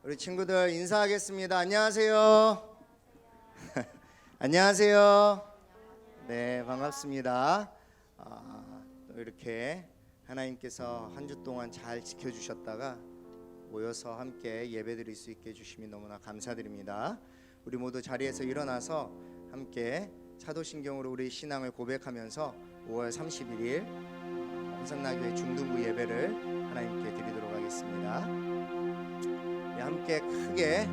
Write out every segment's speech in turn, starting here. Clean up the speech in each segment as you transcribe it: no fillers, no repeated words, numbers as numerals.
우리 친구들 인사하겠습니다. 안녕하세요. 안녕하세요. 네, 반갑습니다. 또 이렇게 하나님께서 한 주 동안 잘 지켜주셨다가 모여서 함께 예배드릴 수 있게 해주심이 너무나 감사드립니다. 우리 모두 자리에서 일어나서 함께 차도신경으로 우리 신앙을 고백하면서 5월 31일 홍산나교회 중등부 예배를 하나님께 드리도록 하겠습니다. 네, 함께 크게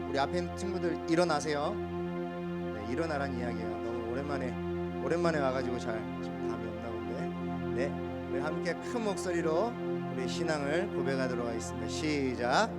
우리 앞에 있는 친구들 일어나세요. 네, 일어나란 이야기예요. 너무 오랜만에 와가지고 잘 지금 감이 없나 본데. 네, 우리 함께 큰 목소리로 우리 신앙을 고백하도록 하겠습니다. 시작.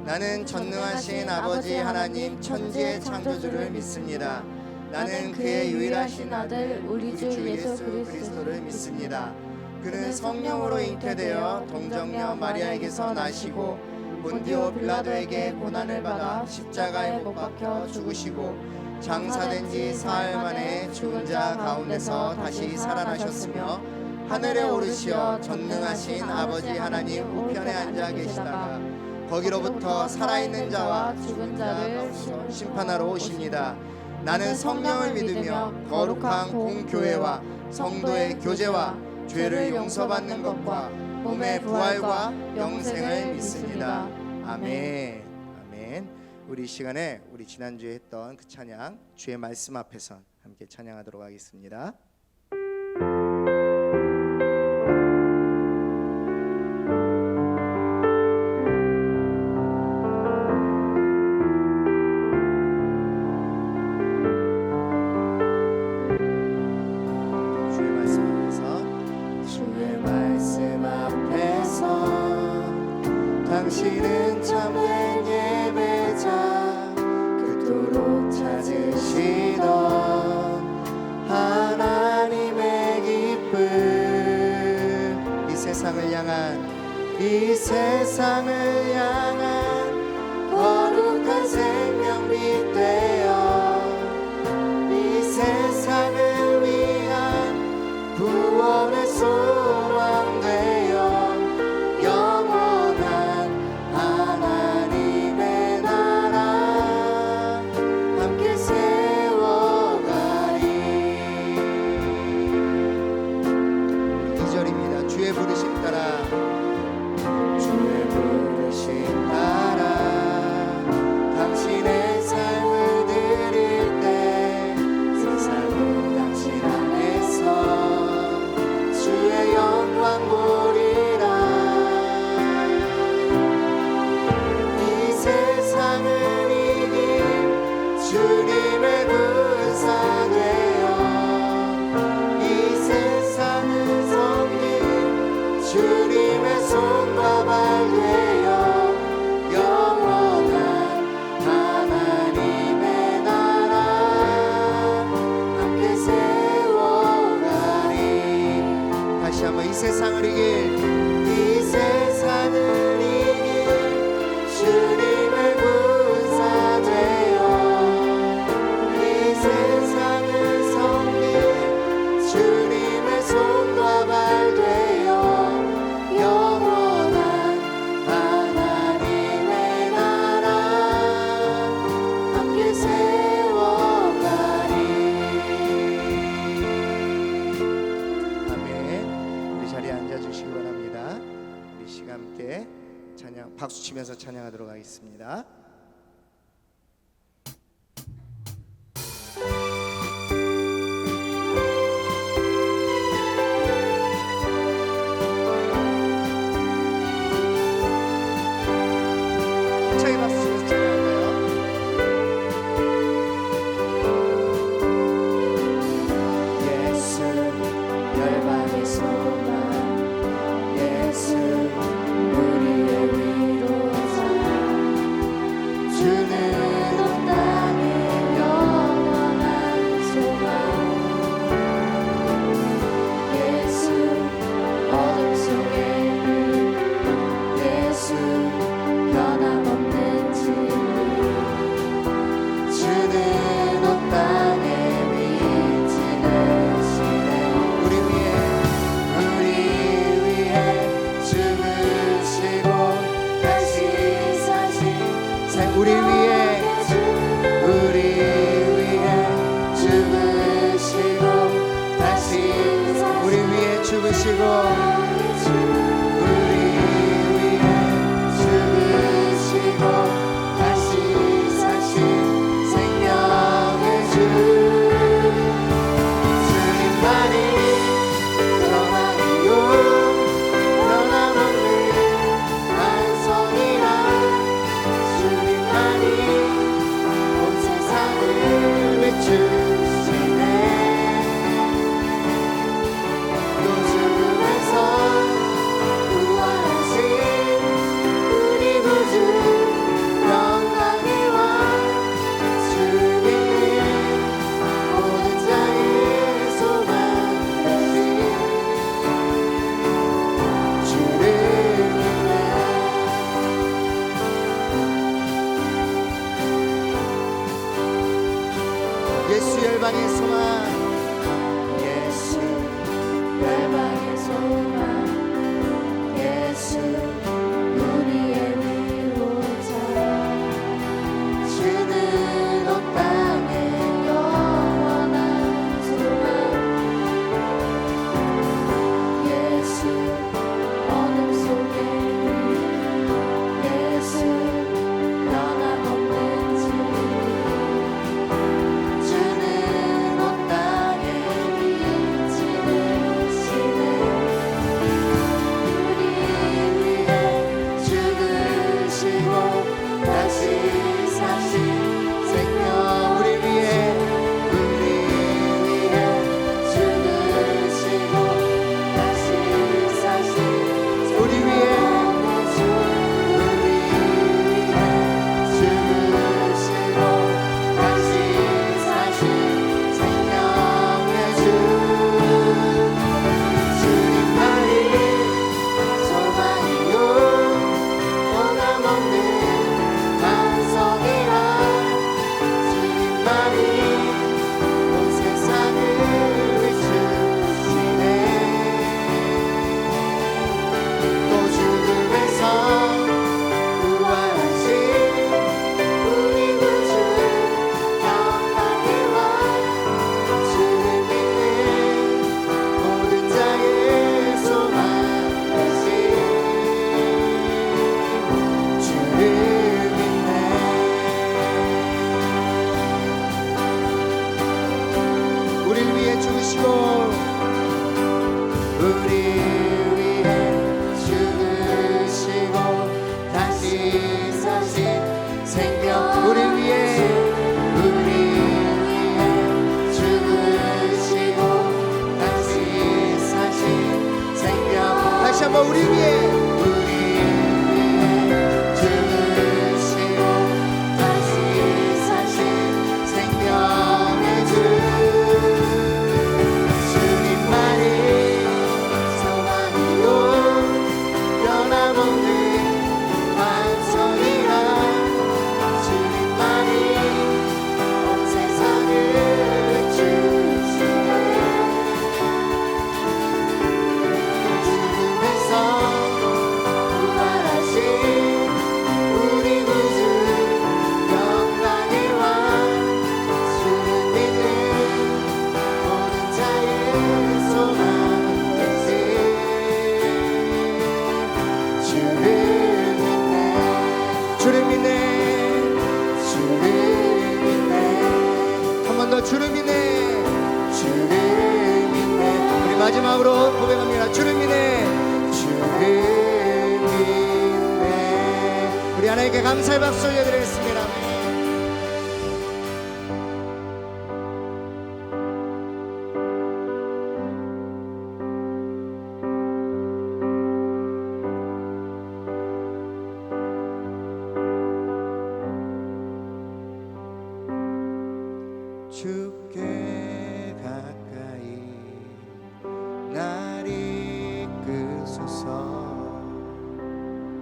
나는 전능하신 아버지 하나님 천지의 창조주를 믿습니다. 나는 그의 유일하신 아들 우리 주 예수 그리스도를 믿습니다. 그는 성령으로 잉태되어 동정녀 마리아에게서 나시고 본디오 빌라도에게 고난을 받아 십자가에 못 박혀 죽으시고 장사된 지 사흘 만에 죽은 자 가운데서 다시 살아나셨으며 하늘에 오르시어 전능하신 아버지 하나님 우편에 앉아 계시다가 거기로부터 살아있는 자와 죽은 자 가운데서 심판하러 오십니다. 나는 성령을 믿으며 거룩한 공교회와 성도의 교제와 죄를 용서받는 것과 몸의 부활과 영생을 믿습니다. 아멘. 아멘. 우리 시간에 우리 지난주에 했던 그 찬양 주의 말씀 앞에서 함께 찬양하도록 하겠습니다. 당신은 참된 예배자 그토록 찾으시던 하나님의 기쁨 이 세상을 향한 거룩한 생명빛 되어 이 세상을 위한 구원의 소망 되어 박수 치면서 찬양하도록 하겠습니다. 힘차게 박수 치면서 찬양할까요? 예수 열방의 소망 예수 우리의 위로자 주는 온 땅의 영원한 소망 예수 어둠 속의 빛 예수 변함없는 주 우리 위해 죽으시고 다시 우리 위해 죽으시고 우리 위해 죽으시고 다시 사신 생명의 주 주님만이 소망이요 변함없는 완성이라 주님만이 온 세상을 비추시네 또 죽음에서 부활하신 우리 구주 영광의 왕 주를 믿는 모든 자의 소망 되신 주를 믿네 예수 열방의 소망 예수 열방의 소망 예수 우리의 위로자 주는 온 땅의 영원한 소망 예수 어둠 속에 예수 변함없는 주 주는 온 땅에 빛이 되시네 우리 위해 죽으시고 다시 사신 생명 우리 위해 죽으시고 다시 사신 우리 위해 죽으시고 다시 사신 생명의 주 주님만이 소망이요 변함없는 완성이라 주님만이 온 세상을 비추시네 또 죽음에서 부활하신 우리 구주 영광의 왕 주를 믿는 모든 자의 소망 되신 주를 믿네 우릴 위해 죽으시고 우리 위해 죽으시고 다시 사신 생명 우리 위해 죽으시고 다시 사신 생명 다시 한번 우리 위해 죽으시고 다시 사신 생명의 주 주님만이 소망이요 변함없는 완성이라 주님만이 온 세상을 비추시네 죽음에서 부활하신 우리 구주 영광의 왕 주를 믿는 모든 자의 소망 되신 주를 믿네 주를 믿네 주를 믿네 한 번 더 주를 믿네 주를 믿네 우리 마지막으로 고백합니다 주를 믿네 주를 믿네 우리 하나님께 감사의 박수 올려드리겠습니다 주께 가까이 날 이끄소서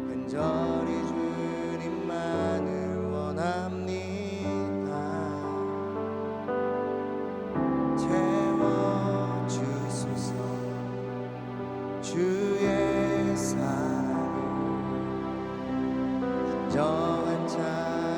간절히 주님만을 원합니다 채워주소서 주의 사랑 진정한 자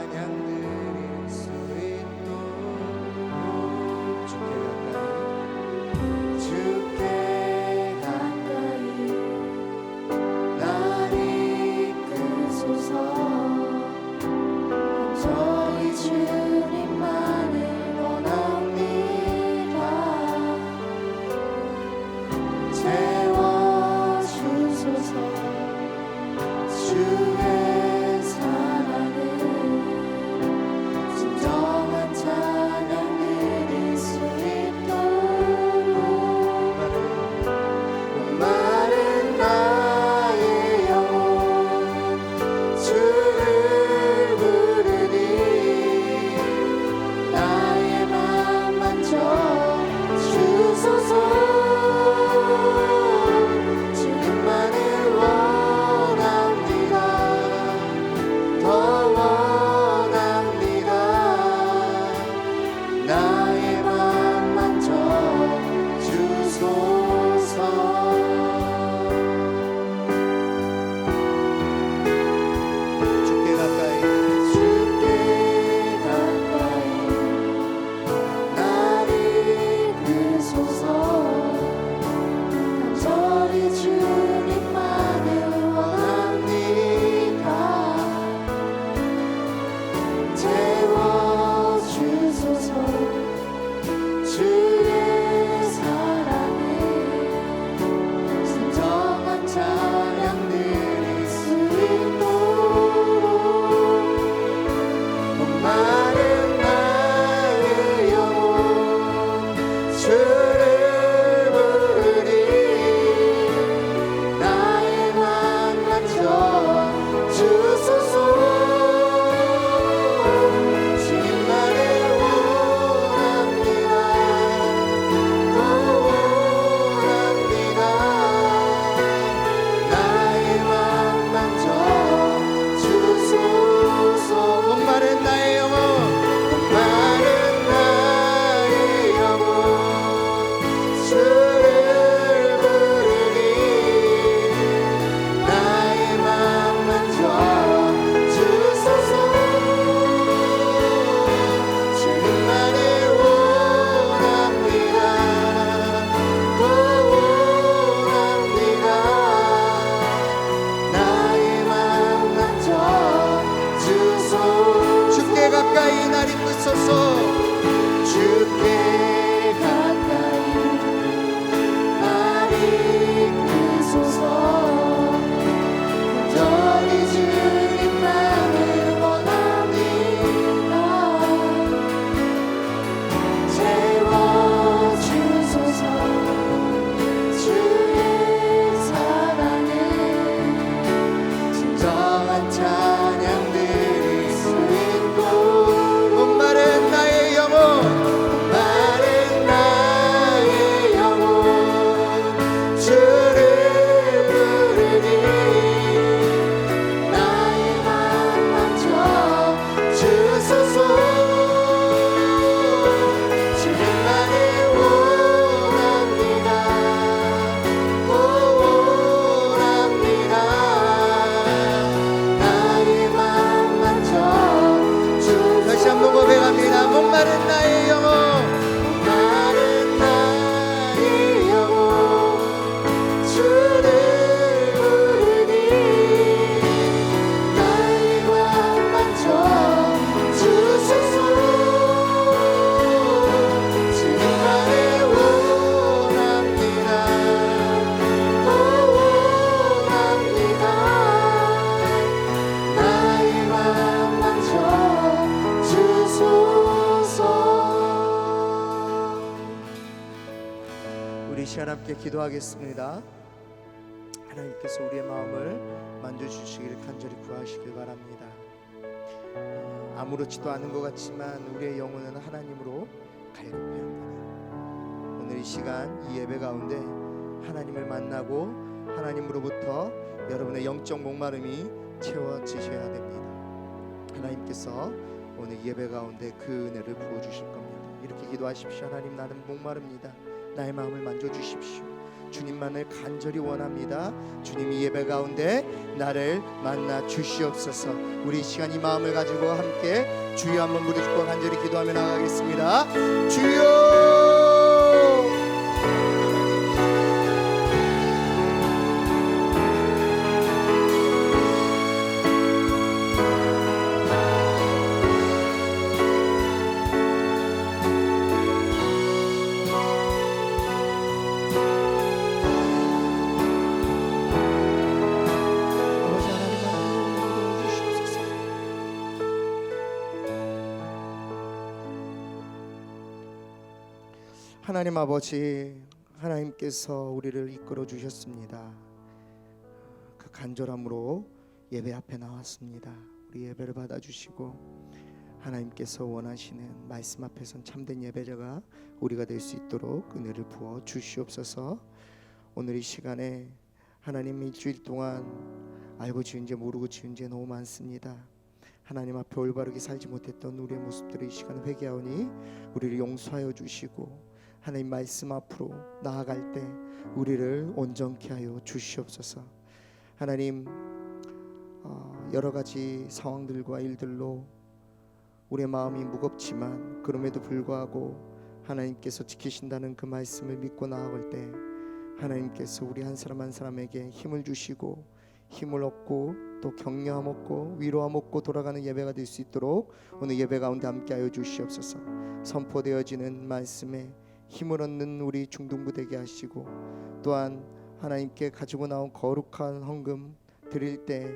시간 함께 기도하겠습니다. 하나님께서 우리의 마음을 만져주시기를 간절히 구하시길 바랍니다. 아무렇지도 않은 것 같지만 우리의 영혼은 하나님으로 갈급해야 합니다. 오늘 이 시간 이 예배 가운데 하나님을 만나고 하나님으로부터 여러분의 영적 목마름이 채워지셔야 됩니다. 하나님께서 오늘 예배 가운데 그 은혜를 부어주실 겁니다. 이렇게 기도하십시오. 하나님, 나는 목마릅니다. 나의 마음을 만져주십시오. 주님만을 간절히 원합니다. 주님이 예배 가운데 나를 만나 주시옵소서. 우리 이 시간 이 마음을 가지고 함께 주여 한번 부르짖고 간절히 기도하며 나가겠습니다. 주여! 하나님 아버지, 하나님께서 우리를 이끌어 주셨습니다. 그 간절함으로 예배 앞에 나왔습니다. 우리 예배를 받아주시고 하나님께서 원하시는 말씀 앞에선 참된 예배자가 우리가 될 수 있도록 은혜를 부어 주시옵소서. 오늘 이 시간에 하나님 일주일 동안 알고 지은 죄 모르고 지은 죄 너무 많습니다. 하나님 앞에 올바르게 살지 못했던 우리의 모습들을 이 시간 회개하오니 우리를 용서하여 주시고 하나님 말씀 앞으로 나아갈 때 우리를 온전케 하여 주시옵소서. 하나님, 여러 가지 상황들과 일들로 우리의 마음이 무겁지만 그럼에도 불구하고 하나님께서 지키신다는 그 말씀을 믿고 나아갈 때 하나님께서 우리 한 사람 한 사람에게 힘을 주시고 힘을 얻고 또 격려함 얻고 위로함 얻고 돌아가는 예배가 될 수 있도록 오늘 예배 가운데 함께하여 주시옵소서. 선포되어지는 말씀에 힘을 얻는 우리 중등부 되게 하시고 또한 하나님께 가지고 나온 거룩한 헌금 드릴 때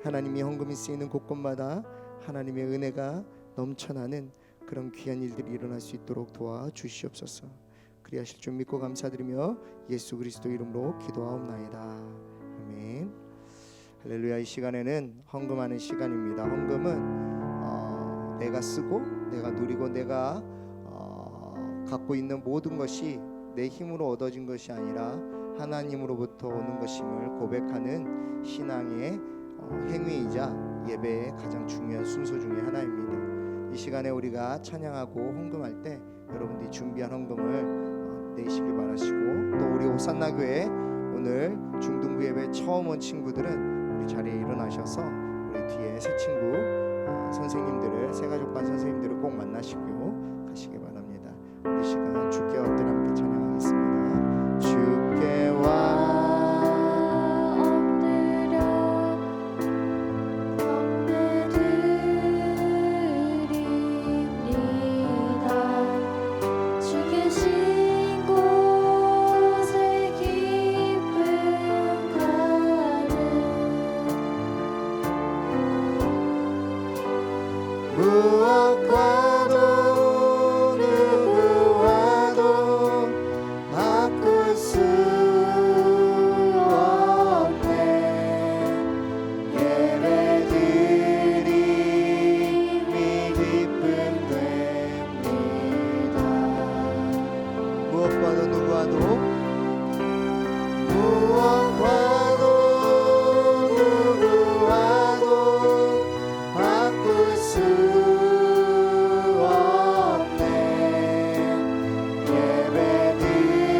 하나님이 헌금이 쓰이는 곳곳마다 하나님의 은혜가 넘쳐나는 그런 귀한 일들이 일어날 수 있도록 도와주시옵소서. 그리하실 줄 믿고 감사드리며 예수 그리스도 이름으로 기도하옵나이다. 아멘. 할렐루야. 이 시간에는 헌금하는 시간입니다. 헌금은 내가 쓰고 내가 누리고 내가 갖고 있는 모든 것이 내 힘으로 얻어진 것이 아니라 하나님으로부터 오는 것임을 고백하는 신앙의 행위이자 예배의 가장 중요한 순서 중에 하나입니다. 이 시간에 우리가 찬양하고 헌금할 때 여러분들이 준비한 헌금을 내시길 바라시고 또 우리 호산나 교회 오늘 중등부 예배 처음 온 친구들은 우리 자리에 일어나셔서 우리 뒤에 새 친구 선생님들을 새가족반 선생님들을 꼭 만나시고 가시기 바랍니다. 우리 시간 주께 엎드려 함께 찬양하겠습니다. 주께 무엇과도 누구와도 바꿀 수 없네. 예배드림이 기쁨 됩니다. 무엇과도 누구와도 바꿀 수 없네. 예배드림이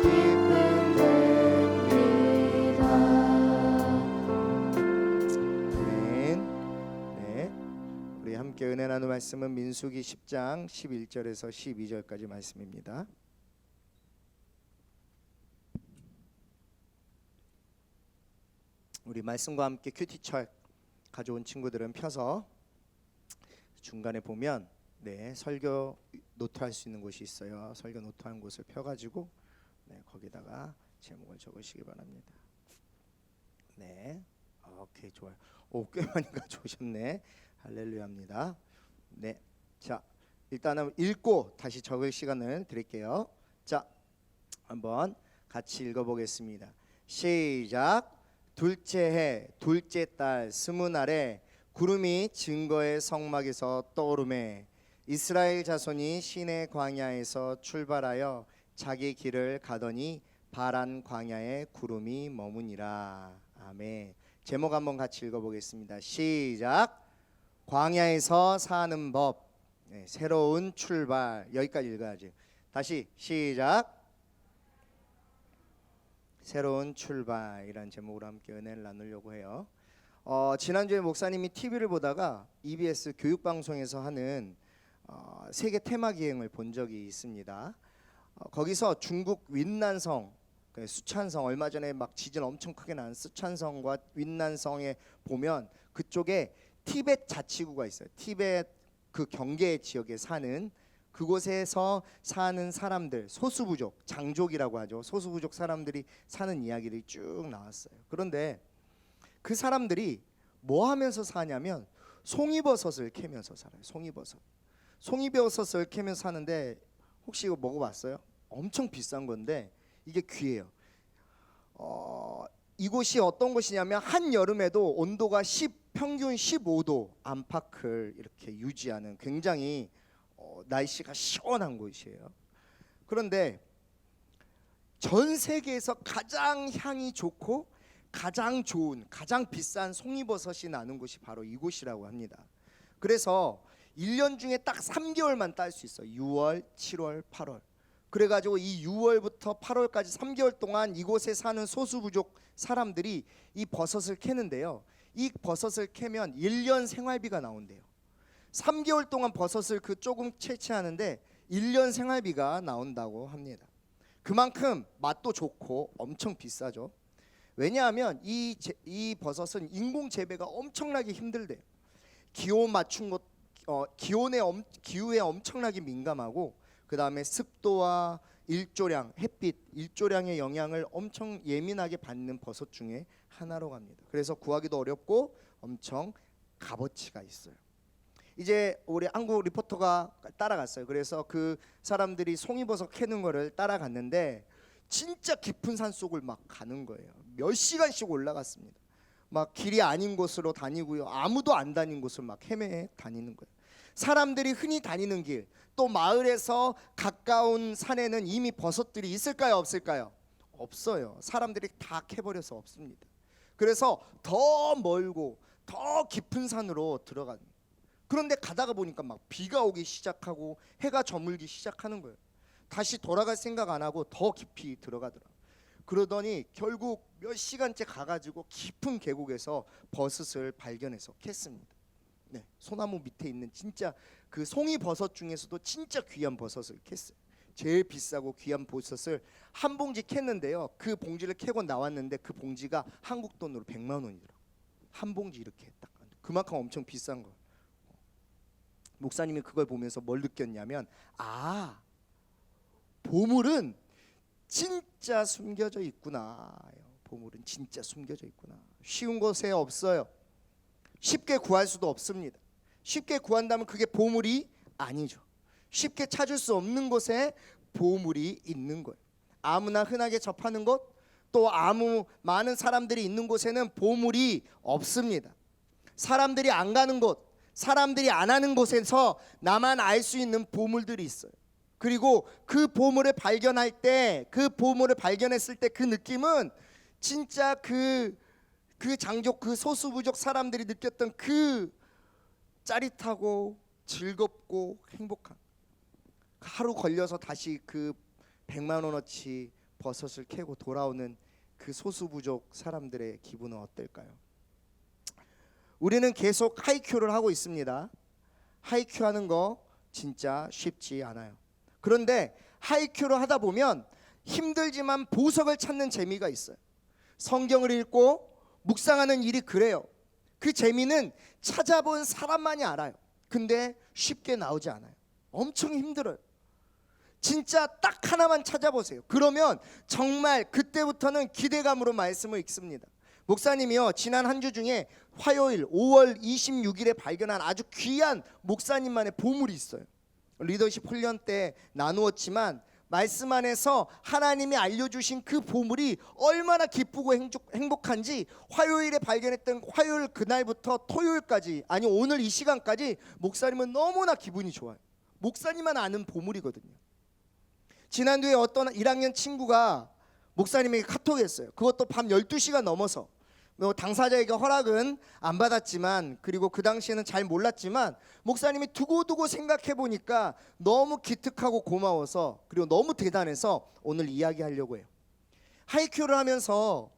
기쁨 됩니다. 아멘. 네, 우리 함께 은혜 나눌 말씀은 민수기 10장 11절에서 12절까지 말씀입니다. 우리 말씀과 함께 큐티철 가져온 친구들은 펴서 중간에 보면 설교 노트할 수 있는 곳이 있어요. 설교 노트하는 곳을 펴가지고 거기다가 제목을 적으시기 바랍니다. 네, 오케이, 좋아요. 꽤 많이 가져오셨네. 할렐루야입니다. 네, 자 일단은 읽고 다시 적을 시간을 드릴게요. 자, 한번 같이 읽어보겠습니다. 시작. 둘째 해 둘째 달 스무날에 구름이 증거의 성막에서 떠오르매 이스라엘 자손이 시내 광야에서 출발하여 자기 길을 가더니 바란 광야에 구름이 머무니라. 아멘. 제목 한번 같이 읽어보겠습니다. 시작. 광야에서 사는 법, 새로운 출발. 여기까지 읽어야지. 다시 시작. 새로운 출발이라는 제목으로 함께 은혜를 나누려고 해요. 지난주에 목사님이 TV를 보다가 EBS 교육방송에서 하는 세계 테마 기행을 본 적이 있습니다. 거기서 중국 윈난성, 수촨성, 얼마 전에 막 지진 엄청 크게 난 수촨성과 윈난성에 보면 그쪽에 티벳 자치구가 있어요. 티벳 그 경계 지역에 사는, 그곳에서 사는 사람들, 소수부족, 장족이라고 하죠. 소수부족 사람들이 사는 이야기들이 쭉 나왔어요. 그런데 그 사람들이 뭐 하면서 사냐면 송이버섯을 캐면서 살아요. 송이버섯을 캐면서 사는데, 혹시 이거 먹어봤어요? 엄청 비싼 건데 이게 귀해요. 이곳이 어떤 곳이냐면 한여름에도 온도가 평균 15도 안팎을 이렇게 유지하는 굉장히 날씨가 시원한 곳이에요. 그런데 전 세계에서 가장 향이 좋고 가장 좋은, 가장 비싼 송이버섯이 나는 곳이 바로 이곳이라고 합니다. 그래서 1년 중에 딱 3개월만 딸 수 있어요. 6월, 7월, 8월. 그래가지고 이 6월부터 8월까지 3개월 동안 이곳에 사는 소수부족 사람들이 이 버섯을 캐는데요. 이 버섯을 캐면 1년 생활비가 나온대요. 3개월 동안 버섯을 조금 채취하는데 1년 생활비가 나온다고 합니다. 그만큼 맛도 좋고 엄청 비싸죠. 왜냐하면 이 버섯은 인공 재배가 엄청나게 힘들대요. 기온 맞춘 것, 기후에 엄청나게 민감하고, 그 다음에 습도와 일조량, 햇빛, 일조량의 영향을 엄청 예민하게 받는 버섯 중에 하나로 갑니다. 그래서 구하기도 어렵고 엄청 값어치가 있어요. 이제 우리 한국 리포터가 따라갔어요. 그래서 그 사람들이 송이버섯 캐는 거를 따라갔는데 진짜 깊은 산 속을 막 가는 거예요. 몇 시간씩 올라갔습니다. 막 길이 아닌 곳으로 다니고요. 아무도 안 다닌 곳을 막 헤매 다니는 거예요. 사람들이 흔히 다니는 길, 또 마을에서 가까운 산에는 이미 버섯들이 있을까요, 없을까요? 없어요. 사람들이 다 캐버려서 없습니다. 그래서 더 멀고 더 깊은 산으로 들어갑니다. 그런데 가다가 보니까 막 비가 오기 시작하고 해가 저물기 시작하는 거예요. 다시 돌아갈 생각 안 하고 더 깊이 들어가더라고요. 그러더니 결국 몇 시간째 가가지고 깊은 계곡에서 버섯을 발견해서 캤습니다. 소나무 밑에 있는 진짜 그 송이버섯 중에서도 진짜 귀한 버섯을 캤어요. 제일 비싸고 귀한 버섯을 한 봉지 캤는데요. 그 봉지를 캐고 나왔는데 그 봉지가 한국 돈으로 100만 원이더라고요. 한 봉지 이렇게 딱, 그만큼 엄청 비싼 거예요. 목사님이 그걸 보면서 뭘 느꼈냐면, 보물은 진짜 숨겨져 있구나. 보물은 진짜 숨겨져 있구나. 쉬운 곳에 없어요. 쉽게 구할 수도 없습니다. 쉽게 구한다면 그게 보물이 아니죠. 쉽게 찾을 수 없는 곳에 보물이 있는 거예요. 아무나 흔하게 접하는 곳, 또 많은 사람들이 있는 곳에는 보물이 없습니다. 사람들이 안 가는 곳, 사람들이 안 하는 곳에서 나만 알 수 있는 보물들이 있어요. 그리고 그 보물을 발견할 때, 그 보물을 발견했을 때 그 느낌은 진짜 그 장족, 그 소수부족 사람들이 느꼈던 그 짜릿하고 즐겁고 행복한, 하루 걸려서 다시 그 100만 원어치 버섯을 캐고 돌아오는 그 소수부족 사람들의 기분은 어떨까요? 우리는 계속 하이큐를 하고 있습니다. 하이큐 하는 거 진짜 쉽지 않아요. 그런데 하이큐를 하다 보면 힘들지만 보석을 찾는 재미가 있어요. 성경을 읽고 묵상하는 일이 그래요. 그 재미는 찾아본 사람만이 알아요. 근데 쉽게 나오지 않아요. 엄청 힘들어요. 진짜 딱 하나만 찾아보세요. 그러면 정말 그때부터는 기대감으로 말씀을 읽습니다. 목사님이요, 지난 한 주 중에 화요일 5월 26일에 발견한 아주 귀한 목사님만의 보물이 있어요. 리더십 훈련 때 나누었지만 말씀 안에서 하나님이 알려주신 그 보물이 얼마나 기쁘고 행복한지 화요일에 발견했던 화요일 그날부터 토요일까지, 아니 오늘 이 시간까지 목사님은 너무나 기분이 좋아요. 목사님만 아는 보물이거든요. 지난주에 어떤 1학년 친구가 목사님에게 카톡했어요. 그것도 밤 12시가 넘어서. 당사자에게 허락은 안 받았지만, 그리고 그 당시에는 잘 몰랐지만 목사님이 두고두고 생각해 보니까 너무 기특하고 고마워서, 그리고 너무 대단해서 오늘 이야기하려고 해요. 하이큐를 하면서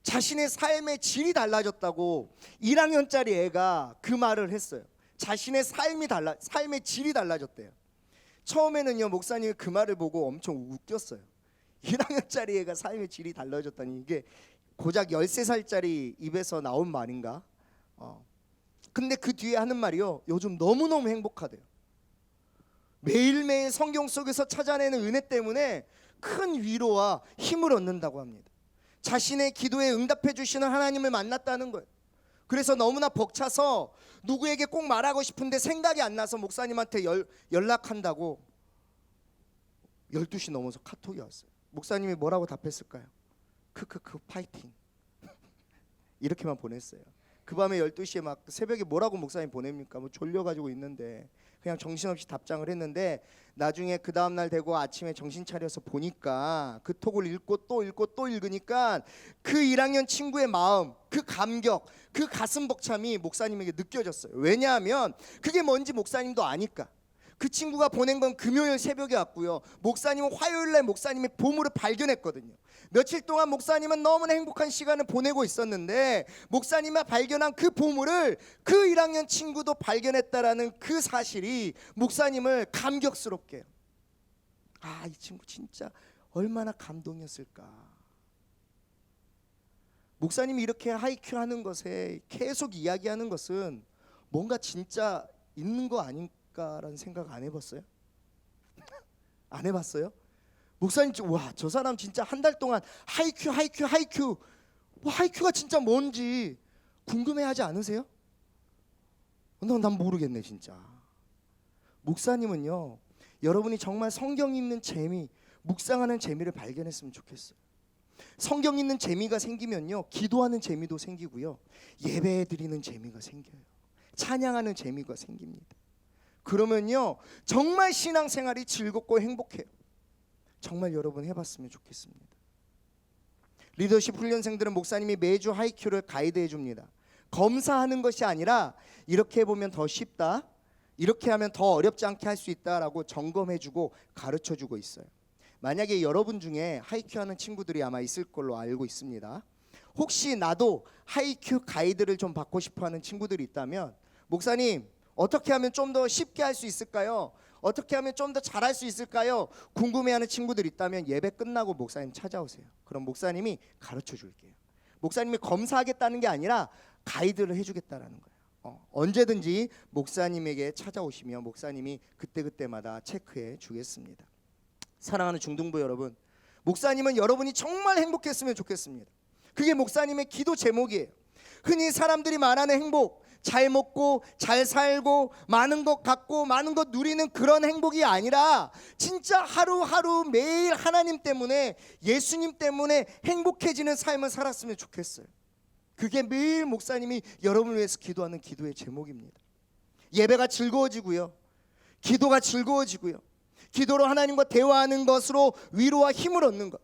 자신의 삶의 질이 달라졌다고 1학년짜리 애가 그 말을 했어요. 자신의 삶의 질이 달라졌대요. 처음에는요, 목사님이 그 말을 보고 엄청 웃겼어요. 1학년짜리 애가 삶의 질이 달라졌다니, 이게 고작 13살짜리 입에서 나온 말인가? 근데 그 뒤에 하는 말이요, 요즘 너무너무 행복하대요. 매일매일 성경 속에서 찾아내는 은혜 때문에 큰 위로와 힘을 얻는다고 합니다. 자신의 기도에 응답해 주시는 하나님을 만났다는 거예요. 그래서 너무나 벅차서 누구에게 꼭 말하고 싶은데 생각이 안 나서 목사님한테 연락한다고 12시 넘어서 카톡이 왔어요. 목사님이 뭐라고 답했을까요? 크크크 파이팅 이렇게만 보냈어요. 그 밤에 12시에 막 새벽에 뭐라고 목사님 보냅니까? 뭐 졸려가지고 있는데 그냥 정신없이 답장을 했는데, 나중에 그 다음날 되고 아침에 정신 차려서 보니까 그 톡을 읽고 또 읽고 또 읽으니까 그 1학년 친구의 마음, 그 감격, 그 가슴 벅참이 목사님에게 느껴졌어요. 왜냐하면 그게 뭔지 목사님도 아니까. 그 친구가 보낸 건 금요일 새벽에 왔고요, 목사님은 화요일날 목사님의 보물을 발견했거든요. 며칠 동안 목사님은 너무나 행복한 시간을 보내고 있었는데, 목사님이 발견한 그 보물을 그 1학년 친구도 발견했다라는 그 사실이 목사님을 감격스럽게 해요. 아, 이 친구 진짜 얼마나 감동이었을까. 목사님이 이렇게 하이큐 하는 것에 계속 이야기하는 것은 뭔가 진짜 있는 거 아닐까라는 생각 안 해봤어요? 안 해봤어요? 목사님, 와, 저 사람 진짜 한 달 동안 하이큐 와, 하이큐가 진짜 뭔지 궁금해하지 않으세요? 난 모르겠네 진짜. 목사님은요, 여러분이 정말 성경 읽는 재미, 묵상하는 재미를 발견했으면 좋겠어요. 성경 읽는 재미가 생기면요, 기도하는 재미도 생기고요, 예배 드리는 재미가 생겨요. 찬양하는 재미가 생깁니다. 그러면요, 정말 신앙생활이 즐겁고 행복해요. 정말 여러분 해봤으면 좋겠습니다. 리더십 훈련생들은 목사님이 매주 하이큐를 가이드해 줍니다. 검사하는 것이 아니라 이렇게 해보면 더 쉽다, 이렇게 하면 더 어렵지 않게 할 수 있다라고 점검해주고 가르쳐주고 있어요. 만약에 여러분 중에 하이큐 하는 친구들이 아마 있을 걸로 알고 있습니다. 혹시 나도 하이큐 가이드를 좀 받고 싶어하는 친구들이 있다면, 목사님 어떻게 하면 좀 더 쉽게 할 수 있을까요? 어떻게 하면 좀 더 잘할 수 있을까요? 궁금해하는 친구들 있다면 예배 끝나고 목사님 찾아오세요. 그럼 목사님이 가르쳐 줄게요. 목사님이 검사하겠다는 게 아니라 가이드를 해주겠다라는 거예요. 언제든지 목사님에게 찾아오시면 목사님이 그때그때마다 체크해 주겠습니다. 사랑하는 중등부 여러분, 목사님은 여러분이 정말 행복했으면 좋겠습니다. 그게 목사님의 기도 제목이에요. 흔히 사람들이 말하는 행복, 잘 먹고 잘 살고 많은 것 갖고 많은 것 누리는 그런 행복이 아니라, 진짜 하루하루 매일 하나님 때문에, 예수님 때문에 행복해지는 삶을 살았으면 좋겠어요. 그게 매일 목사님이 여러분을 위해서 기도하는 기도의 제목입니다. 예배가 즐거워지고요, 기도가 즐거워지고요, 기도로 하나님과 대화하는 것으로 위로와 힘을 얻는 것,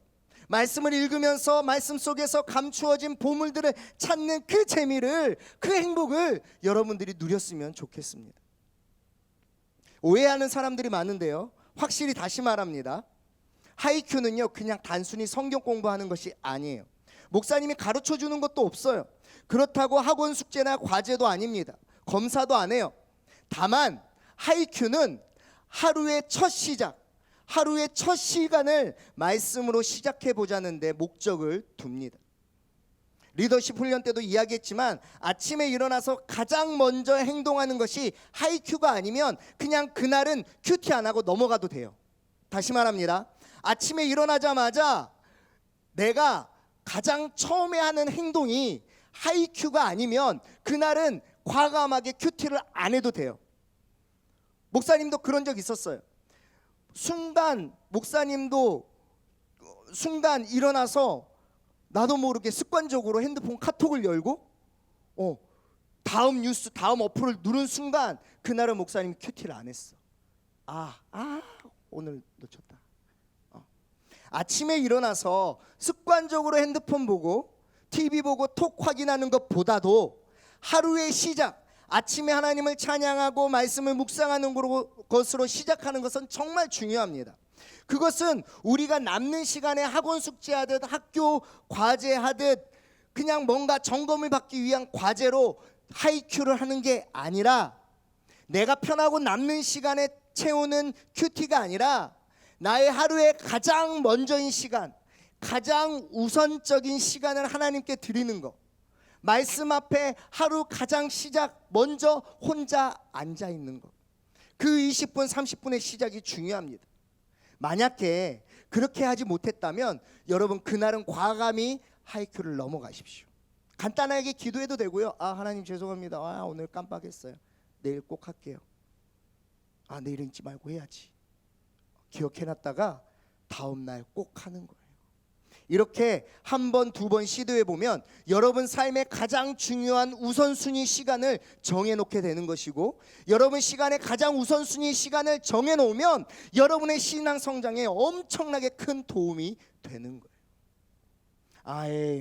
말씀을 읽으면서 말씀 속에서 감추어진 보물들을 찾는 그 재미를, 그 행복을 여러분들이 누렸으면 좋겠습니다. 오해하는 사람들이 많은데요, 확실히 다시 말합니다. 하이큐는요, 그냥 단순히 성경 공부하는 것이 아니에요. 목사님이 가르쳐 주는 것도 없어요. 그렇다고 학원 숙제나 과제도 아닙니다. 검사도 안 해요. 다만 하이큐는 하루의 첫 시작, 하루의 첫 시간을 말씀으로 시작해 보자는 데 목적을 둡니다. 리더십 훈련 때도 이야기했지만, 아침에 일어나서 가장 먼저 행동하는 것이 하이큐가 아니면 그냥 그날은 큐티 안 하고 넘어가도 돼요. 다시 말합니다. 아침에 일어나자마자 내가 가장 처음에 하는 행동이 하이큐가 아니면 그날은 과감하게 큐티를 안 해도 돼요. 목사님도 그런 적 있었어요. 순간 목사님도 순간 일어나서 나도 모르게 습관적으로 핸드폰 카톡을 열고 다음 뉴스 다음 어플을 누른 순간 그날은 목사님이 큐티를 안 했어. 오늘 놓쳤다. 아침에 일어나서 습관적으로 핸드폰 보고 TV 보고 톡 확인하는 것보다도 하루의 시작, 아침에 하나님을 찬양하고 말씀을 묵상하는 것으로 시작하는 것은 정말 중요합니다. 그것은 우리가 남는 시간에 학원 숙제하듯 학교 과제하듯 그냥 뭔가 점검을 받기 위한 과제로 하이큐를 하는 게 아니라, 내가 편하고 남는 시간에 채우는 큐티가 아니라 나의 하루의 가장 먼저인 시간, 가장 우선적인 시간을 하나님께 드리는 것, 말씀 앞에 하루 가장 시작 먼저 혼자 앉아 있는 것, 그 20분 30분의 시작이 중요합니다. 만약에 그렇게 하지 못했다면 여러분 그날은 과감히 하이큐를 넘어가십시오. 간단하게 기도해도 되고요. 하나님 죄송합니다. 오늘 깜빡했어요. 내일 꼭 할게요. 내일은 잊지 말고 해야지. 기억해놨다가 다음 날 꼭 하는 거예요. 이렇게 한 번, 두 번 시도해 보면 여러분 삶의 가장 중요한 우선순위 시간을 정해놓게 되는 것이고, 여러분 시간의 가장 우선순위 시간을 정해놓으면 여러분의 신앙 성장에 엄청나게 큰 도움이 되는 거예요.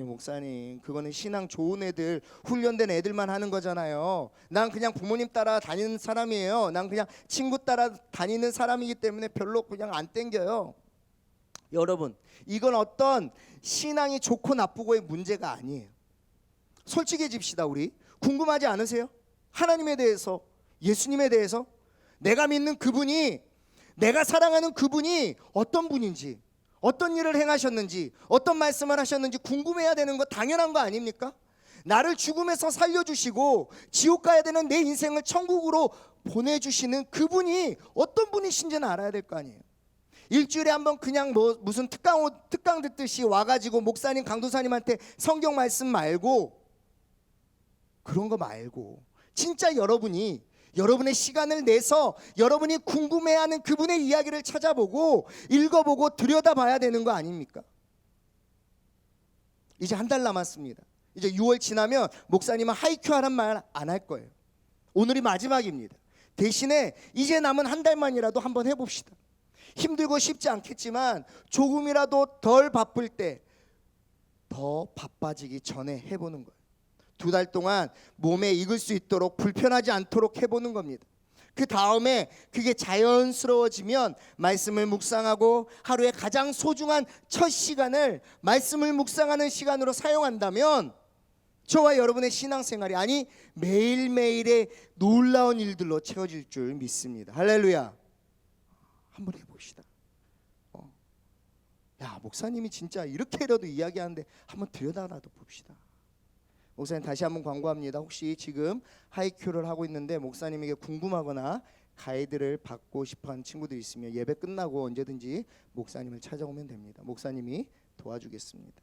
목사님, 그거는 신앙 좋은 애들, 훈련된 애들만 하는 거잖아요. 난 그냥 부모님 따라 다니는 사람이에요. 난 그냥 친구 따라 다니는 사람이기 때문에 별로 그냥 안 땡겨요. 여러분, 이건 어떤 신앙이 좋고 나쁘고의 문제가 아니에요. 솔직해집시다. 우리 궁금하지 않으세요? 하나님에 대해서, 예수님에 대해서, 내가 믿는 그분이, 내가 사랑하는 그분이 어떤 분인지, 어떤 일을 행하셨는지, 어떤 말씀을 하셨는지 궁금해야 되는 거 당연한 거 아닙니까? 나를 죽음에서 살려주시고 지옥 가야 되는 내 인생을 천국으로 보내주시는 그분이 어떤 분이신지는 알아야 될 거 아니에요. 일주일에 한번 그냥 무슨 특강 듣듯이 와가지고 목사님, 강도사님한테 성경 말씀 말고, 그런 거 말고 진짜 여러분의 시간을 내서 여러분이 궁금해하는 그분의 이야기를 찾아보고 읽어보고 들여다봐야 되는 거 아닙니까? 이제 한 달 남았습니다. 이제 6월 지나면 목사님은 하이큐 하란 말 안 할 거예요. 오늘이 마지막입니다. 대신에 이제 남은 한 달만이라도 한번 해봅시다. 힘들고 쉽지 않겠지만 조금이라도 덜 바쁠 때 더 바빠지기 전에 해보는 거예요. 2달 동안 몸에 익을 수 있도록, 불편하지 않도록 해보는 겁니다. 그 다음에 그게 자연스러워지면 말씀을 묵상하고 하루의 가장 소중한 첫 시간을 말씀을 묵상하는 시간으로 사용한다면 저와 여러분의 신앙생활이, 아니 매일매일의 놀라운 일들로 채워질 줄 믿습니다. 할렐루야. 한번 해봅시다. 목사님이 진짜 이렇게라도 이야기하는데 한번 들여다봐도 봅시다. 목사님 다시 한번 광고합니다. 혹시 지금 하이큐를 하고 있는데 목사님에게 궁금하거나 가이드를 받고 싶어하는 친구들 있으면 예배 끝나고 언제든지 목사님을 찾아오면 됩니다. 목사님이 도와주겠습니다.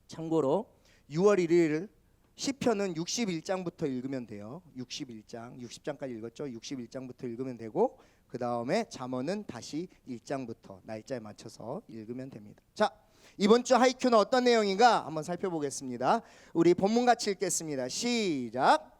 참고로 6월 1일 시편은 61장부터 읽으면 돼요. 61장, 60장까지 읽었죠. 61장부터 읽으면 되고, 그 다음에 잠언은 다시 1장부터 날짜에 맞춰서 읽으면 됩니다. 자, 이번 주 하이큐는 어떤 내용인가 한번 살펴보겠습니다. 우리 본문 같이 읽겠습니다. 시작.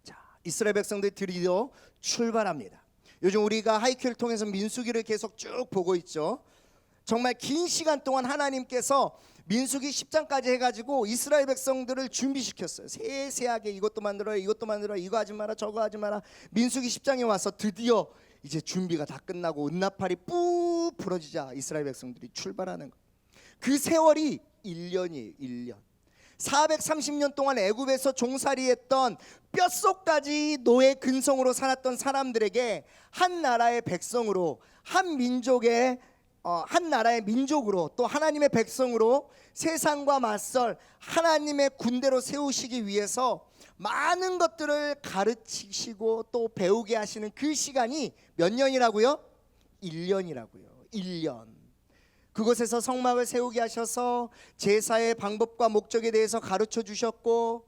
자, 이스라엘 백성들이 드디어 출발합니다. 요즘 우리가 하이큐를 통해서 민수기를 계속 쭉 보고 있죠. 정말 긴 시간 동안 하나님께서 민수기 10장까지 해가지고 이스라엘 백성들을 준비시켰어요. 세세하게 이것도 만들어요, 이것도 만들어요, 이거 하지 마라, 저거 하지 마라. 민수기 10장에 와서 드디어 이제 준비가 다 끝나고 은나팔이 뿌 부러지자 이스라엘 백성들이 출발하는 거. 그 세월이 1년이에요. 1년. 430년 동안 애굽에서 종살이했던 뼛속까지 노예 근성으로 살았던 사람들에게 한 나라의 백성으로, 한 나라의 민족으로, 또 하나님의 백성으로 세상과 맞설 하나님의 군대로 세우시기 위해서 많은 것들을 가르치시고 또 배우게 하시는 그 시간이 몇 년이라고요? 1년이라고요. 1년. 그곳에서 성막을 세우게 하셔서 제사의 방법과 목적에 대해서 가르쳐 주셨고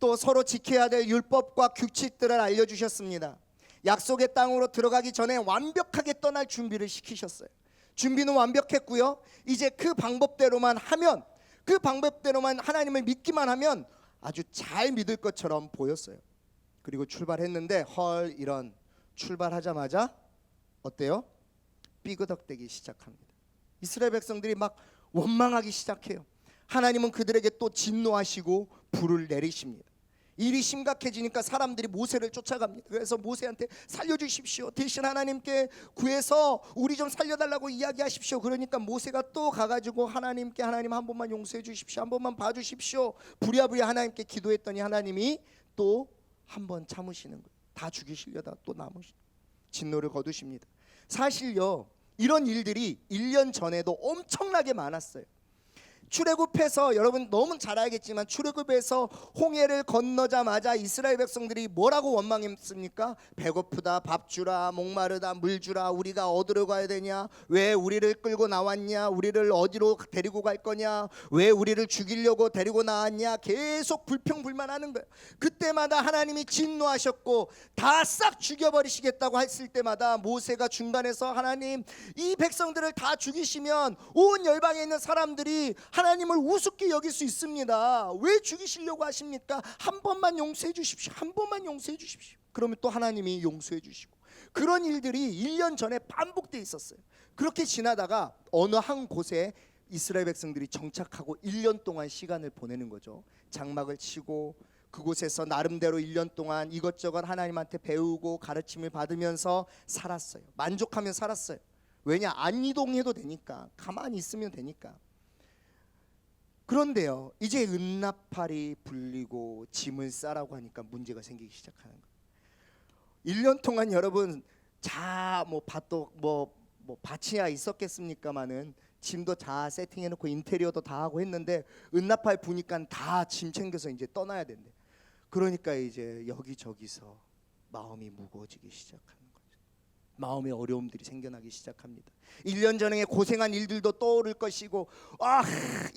또 서로 지켜야 될 율법과 규칙들을 알려주셨습니다. 약속의 땅으로 들어가기 전에 완벽하게 떠날 준비를 시키셨어요. 준비는 완벽했고요. 이제 그 방법대로만 하면, 그 방법대로만 하나님을 믿기만 하면 아주 잘 믿을 것처럼 보였어요. 그리고 출발했는데 이런 출발하자마자 어때요? 삐그덕대기 시작합니다. 이스라엘 백성들이 막 원망하기 시작해요. 하나님은 그들에게 또 진노하시고 불을 내리십니다. 일이 심각해지니까 사람들이 모세를 쫓아갑니다. 그래서 모세한테 살려주십시오, 대신 하나님께 구해서 우리 좀 살려달라고 이야기하십시오. 그러니까 모세가 또 가가지고 하나님께 하나님 한 번만 용서해 주십시오, 한 번만 봐주십시오, 부랴부랴 하나님께 기도했더니 하나님이 또 한 번 참으시는 거예요. 다 죽이시려다 또 진노를 거두십니다. 사실요, 이런 일들이 1년 전에도 엄청나게 많았어요. 출애굽해서 여러분 너무 잘 알겠지만 출애굽에서 홍해를 건너자마자 이스라엘 백성들이 뭐라고 원망했습니까? 배고프다, 밥 주라, 목마르다, 물 주라, 우리가 어디로 가야 되냐, 왜 우리를 끌고 나왔냐, 우리를 어디로 데리고 갈 거냐, 왜 우리를 죽이려고 데리고 나왔냐, 계속 불평불만하는 거예요. 그때마다 하나님이 진노하셨고 다 싹 죽여버리시겠다고 했을 때마다 모세가 중간에서 하나님, 이 백성들을 다 죽이시면 온 열방에 있는 사람들이 하나님을 우습게 여길 수 있습니다. 왜 죽이시려고 하십니까? 한 번만 용서해 주십시오, 한 번만 용서해 주십시오. 그러면 또 하나님이 용서해 주시고, 그런 일들이 1년 전에 반복돼 있었어요. 그렇게 지나다가 어느 한 곳에 이스라엘 백성들이 정착하고 1년 동안 시간을 보내는 거죠. 장막을 치고 그곳에서 나름대로 1년 동안 이것저것 하나님한테 배우고 가르침을 받으면서 살았어요. 만족하며 살았어요. 왜냐? 안 이동해도 되니까, 가만히 있으면 되니까. 그런데요, 이제 은나팔이 불리고 짐을 싸라고 하니까 문제가 생기기 시작하는 거예요. 1년 동안 여러분 뭐 밭도 뭐 밭이야 있었겠습니까마는 짐도 다 세팅해놓고 인테리어도 다 하고 했는데 은나팔 부니까 다 짐 챙겨서 이제 떠나야 된대. 그러니까 이제 여기저기서 마음이 무거워지기 시작하는 거죠. 마음의 어려움들이 생겨나기 시작합니다. 1년 전에 고생한 일들도 떠오를 것이고,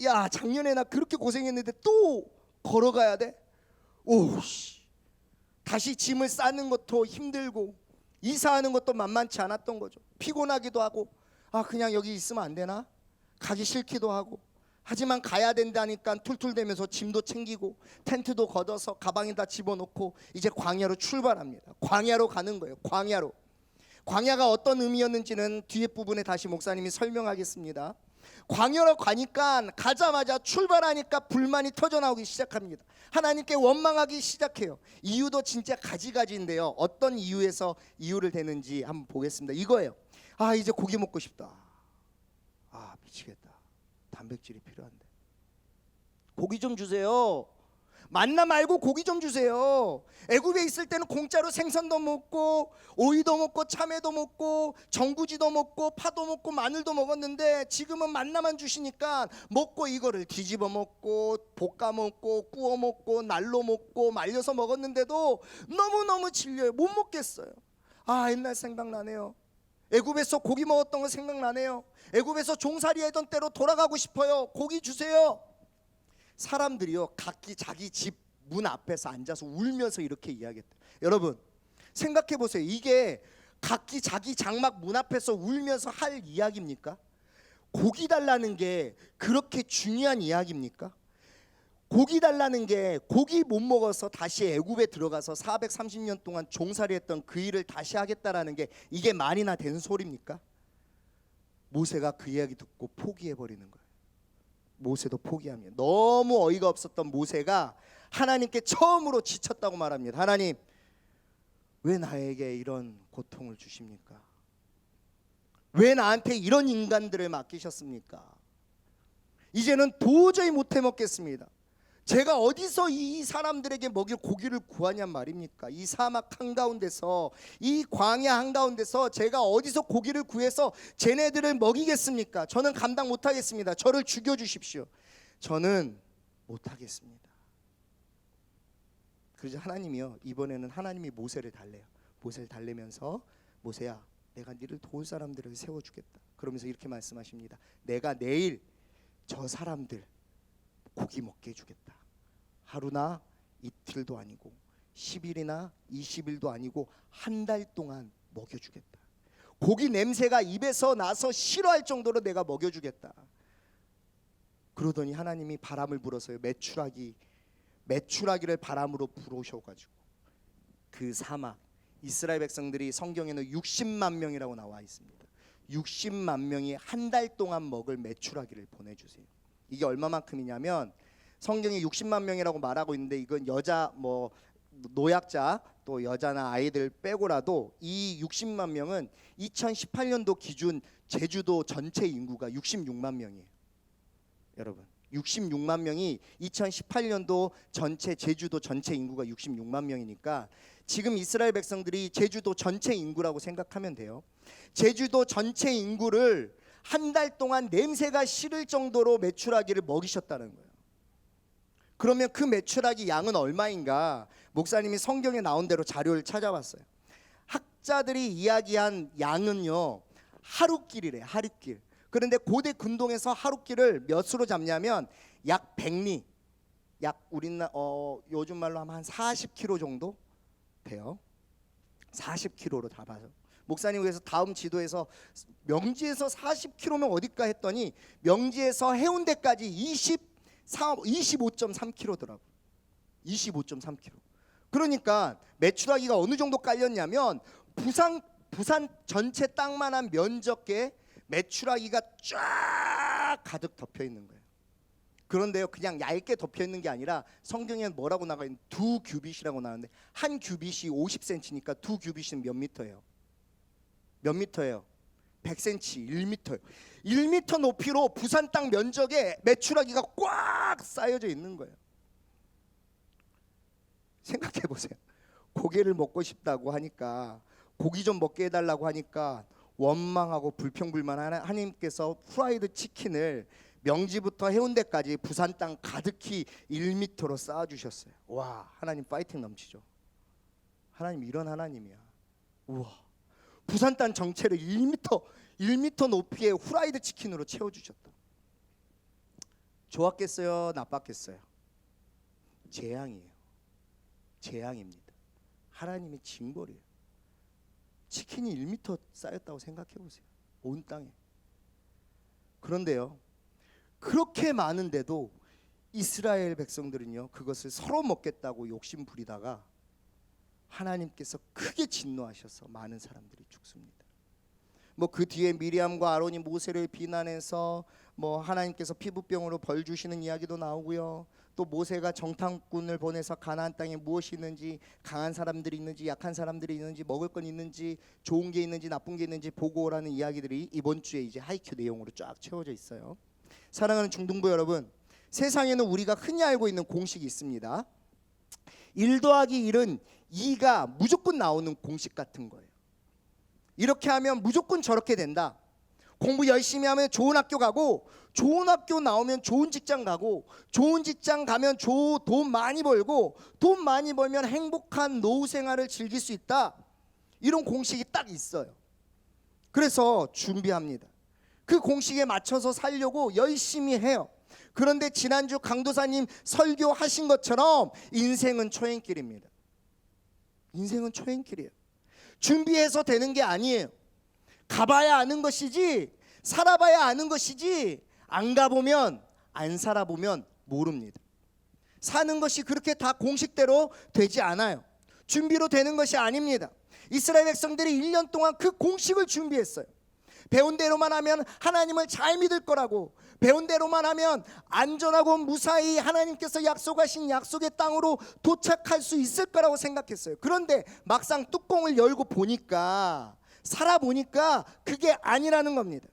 야 작년에 나 그렇게 고생했는데 또 걸어가야 돼? 오씨, 다시 짐을 싸는 것도 힘들고 이사하는 것도 만만치 않았던 거죠. 피곤하기도 하고, 그냥 여기 있으면 안 되나? 가기 싫기도 하고, 하지만 가야 된다니까 툴툴대면서 짐도 챙기고 텐트도 걷어서 가방에다 집어넣고 이제 광야로 출발합니다. 광야로 가는 거예요. 광야가 어떤 의미였는지는 뒤에 부분에 다시 목사님이 설명하겠습니다. 광야로 가니까 가자마자 출발하니까 불만이 터져나오기 시작합니다. 하나님께 원망하기 시작해요. 이유도 진짜 가지가지인데요, 어떤 이유를 대는지 한번 보겠습니다. 이거예요. 이제 고기 먹고 싶다. 미치겠다. 단백질이 필요한데 고기 좀 주세요. 만나 말고 고기 좀 주세요. 애굽에 있을 때는 공짜로 생선도 먹고 오이도 먹고 참외도 먹고 정구지도 먹고 파도 먹고 마늘도 먹었는데 지금은 만나만 주시니까 먹고 이거를 뒤집어 먹고 볶아 먹고 구워 먹고 날로 먹고 말려서 먹었는데도 너무너무 질려요. 못 먹겠어요. 옛날 생각나네요. 애굽에서 고기 먹었던 거 생각나네요. 애굽에서 종살이 하던 때로 돌아가고 싶어요. 고기 주세요. 사람들이요, 각기 자기 집 문 앞에서 앉아서 울면서 이렇게 이야기했대요. 여러분 생각해 보세요. 이게 각기 자기 장막 문 앞에서 울면서 할 이야기입니까? 고기 달라는 게 그렇게 중요한 이야기입니까? 고기 달라는 게 고기 못 먹어서 다시 애굽에 들어가서 430년 동안 종살이했던 그 일을 다시 하겠다라는 게 이게 말이나 되는 소리입니까? 모세가 그 이야기 듣고 포기해버리는 거예요. 모세도 포기합니다. 너무 어이가 없었던 모세가 하나님께 처음으로 지쳤다고 말합니다. 하나님, 왜 나에게 이런 고통을 주십니까? 왜 나한테 이런 인간들을 맡기셨습니까? 이제는 도저히 못 해먹겠습니다. 제가 어디서 이 사람들에게 먹일 고기를 구하냔 말입니까? 이 사막 한가운데서, 이 광야 한가운데서 제가 어디서 고기를 구해서 쟤네들을 먹이겠습니까? 저는 감당 못하겠습니다. 저를 죽여주십시오. 저는 못하겠습니다. 그래서 하나님이요, 이번에는 하나님이 모세를 달래요. 모세를 달래면서, 모세야, 내가 너를 도울 사람들을 세워주겠다. 그러면서 이렇게 말씀하십니다. 내가 내일 저 사람들 고기 먹게 해주겠다. 하루나 이틀도 아니고 10일이나 20일도 아니고 한 달 동안 먹여주겠다. 고기 냄새가 입에서 나서 싫어할 정도로 내가 먹여주겠다. 그러더니 하나님이 바람을 불어서요, 메추라기를 바람으로 불어오셔가지고 그 사막, 이스라엘 백성들이 성경에는 60만 명이라고 나와 있습니다. 60만 명이 한 달 동안 먹을 메추라기를 보내주세요. 이게 얼마만큼이냐면 성경에 60만 명이라고 말하고 있는데 이건 여자 노약자 또 여자나 아이들 빼고라도 이 60만 명은 2018년도 기준 제주도 전체 인구가 66만 명이에요. 여러분, 66만 명이 2018년도 전체 제주도 전체 인구가 66만 명이니까 지금 이스라엘 백성들이 제주도 전체 인구라고 생각하면 돼요. 제주도 전체 인구를 한 달 동안 냄새가 싫을 정도로 메추라기를 먹이셨다는 거예요. 그러면 그 메추라기 양은 얼마인가? 목사님이 성경에 나온 대로 자료를 찾아봤어요. 학자들이 이야기한 양은요, 하루길이래, 하루길. 그런데 고대 근동에서 하루길을 몇으로 잡냐면 약 100리, 약 요즘 말로 하면 한 40km 정도 돼요. 40km로 잡아서 목사님, 그래서 다음 지도에서 명지에서 40km면 어딜까 했더니 명지에서 해운대까지 25.3km더라고. 25.3km. 그러니까 메추라기가 어느 정도 깔렸냐면 부산 전체 땅만한 면적에 메추라기가 쫙 가득 덮여 있는 거예요. 그런데요, 그냥 얇게 덮여 있는 게 아니라 성경에는 뭐라고 나가 있는 2규빗이라고 나오는데 한 규빗이 50cm니까 2규빗은 몇 미터예요? 몇 미터예요? 100cm, 1미터예요. 1미터 높이로 부산 땅 면적에 메추라기가 꽉 쌓여져 있는 거예요. 생각해 보세요. 고기를 먹고 싶다고 하니까, 고기 좀 먹게 해달라고 하니까 원망하고 불평불만한 하나님께서 프라이드 치킨을 명지부터 해운대까지 부산 땅 가득히 1미터로 쌓아주셨어요. 와, 하나님 파이팅 넘치죠. 하나님 이런 하나님이야. 우와, 부산 땅 전체를 1미터 높이의 후라이드 치킨으로 채워주셨다. 좋았겠어요? 나빴겠어요? 재앙이에요. 재앙입니다. 하나님의 징벌이에요. 치킨이 1미터 쌓였다고 생각해 보세요. 온 땅에. 그런데요, 그렇게 많은데도 이스라엘 백성들은요, 그것을 서로 먹겠다고 욕심 부리다가 하나님께서 크게 진노하셔서 많은 사람들이 죽습니다. 그 뒤에 미리암과 아론이 모세를 비난해서 하나님께서 피부병으로 벌 주시는 이야기도 나오고요. 또 모세가 정탐꾼을 보내서 가나안 땅에 무엇이 있는지, 강한 사람들이 있는지 약한 사람들이 있는지, 먹을 건 있는지, 좋은 게 있는지 나쁜 게 있는지 보고 오라는 이야기들이 이번 주에 이제 하이큐 내용으로 쫙 채워져 있어요. 사랑하는 중등부 여러분, 세상에는 우리가 흔히 알고 있는 공식이 있습니다. 1 더하기 1은 2가 무조건 나오는 공식 같은 거예요. 이렇게 하면 무조건 저렇게 된다. 공부 열심히 하면 좋은 학교 가고, 좋은 학교 나오면 좋은 직장 가고, 좋은 직장 가면 돈 많이 벌고, 돈 많이 벌면 행복한 노후 생활을 즐길 수 있다. 이런 공식이 딱 있어요. 그래서 준비합니다. 그 공식에 맞춰서 살려고 열심히 해요. 그런데 지난주 강도사님 설교하신 것처럼 인생은 초행길입니다. 인생은 초행길이에요. 준비해서 되는 게 아니에요. 가봐야 아는 것이지, 살아봐야 아는 것이지, 안 가보면, 안 살아보면 모릅니다. 사는 것이 그렇게 다 공식대로 되지 않아요. 준비로 되는 것이 아닙니다. 이스라엘 백성들이 1년 동안 그 공식을 준비했어요. 배운 대로만 하면 하나님을 잘 믿을 거라고, 배운 대로만 하면 안전하고 무사히 하나님께서 약속하신 약속의 땅으로 도착할 수 있을 거라고 생각했어요. 그런데 막상 뚜껑을 열고 보니까, 살아보니까 그게 아니라는 겁니다.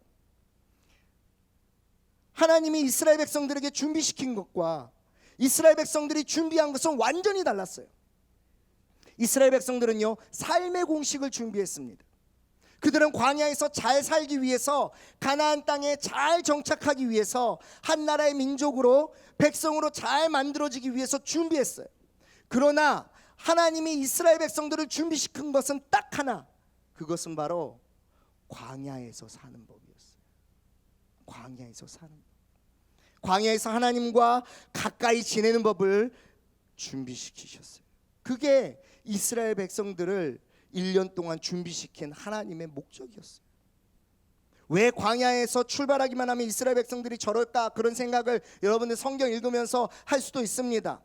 하나님이 이스라엘 백성들에게 준비시킨 것과 이스라엘 백성들이 준비한 것은 완전히 달랐어요. 이스라엘 백성들은요, 삶의 공식을 준비했습니다. 그들은 광야에서 잘 살기 위해서, 가나안 땅에 잘 정착하기 위해서, 한 나라의 민족으로, 백성으로 잘 만들어지기 위해서 준비했어요. 그러나 하나님이 이스라엘 백성들을 준비시킨 것은 딱 하나, 그것은 바로 광야에서 사는 법이었어요. 광야에서 사는 법. 광야에서 하나님과 가까이 지내는 법을 준비시키셨어요. 그게 이스라엘 백성들을 1년 동안 준비시킨 하나님의 목적이었어요. 왜 광야에서 출발하기만 하면 이스라엘 백성들이 저럴까, 그런 생각을 여러분들 성경 읽으면서 할 수도 있습니다.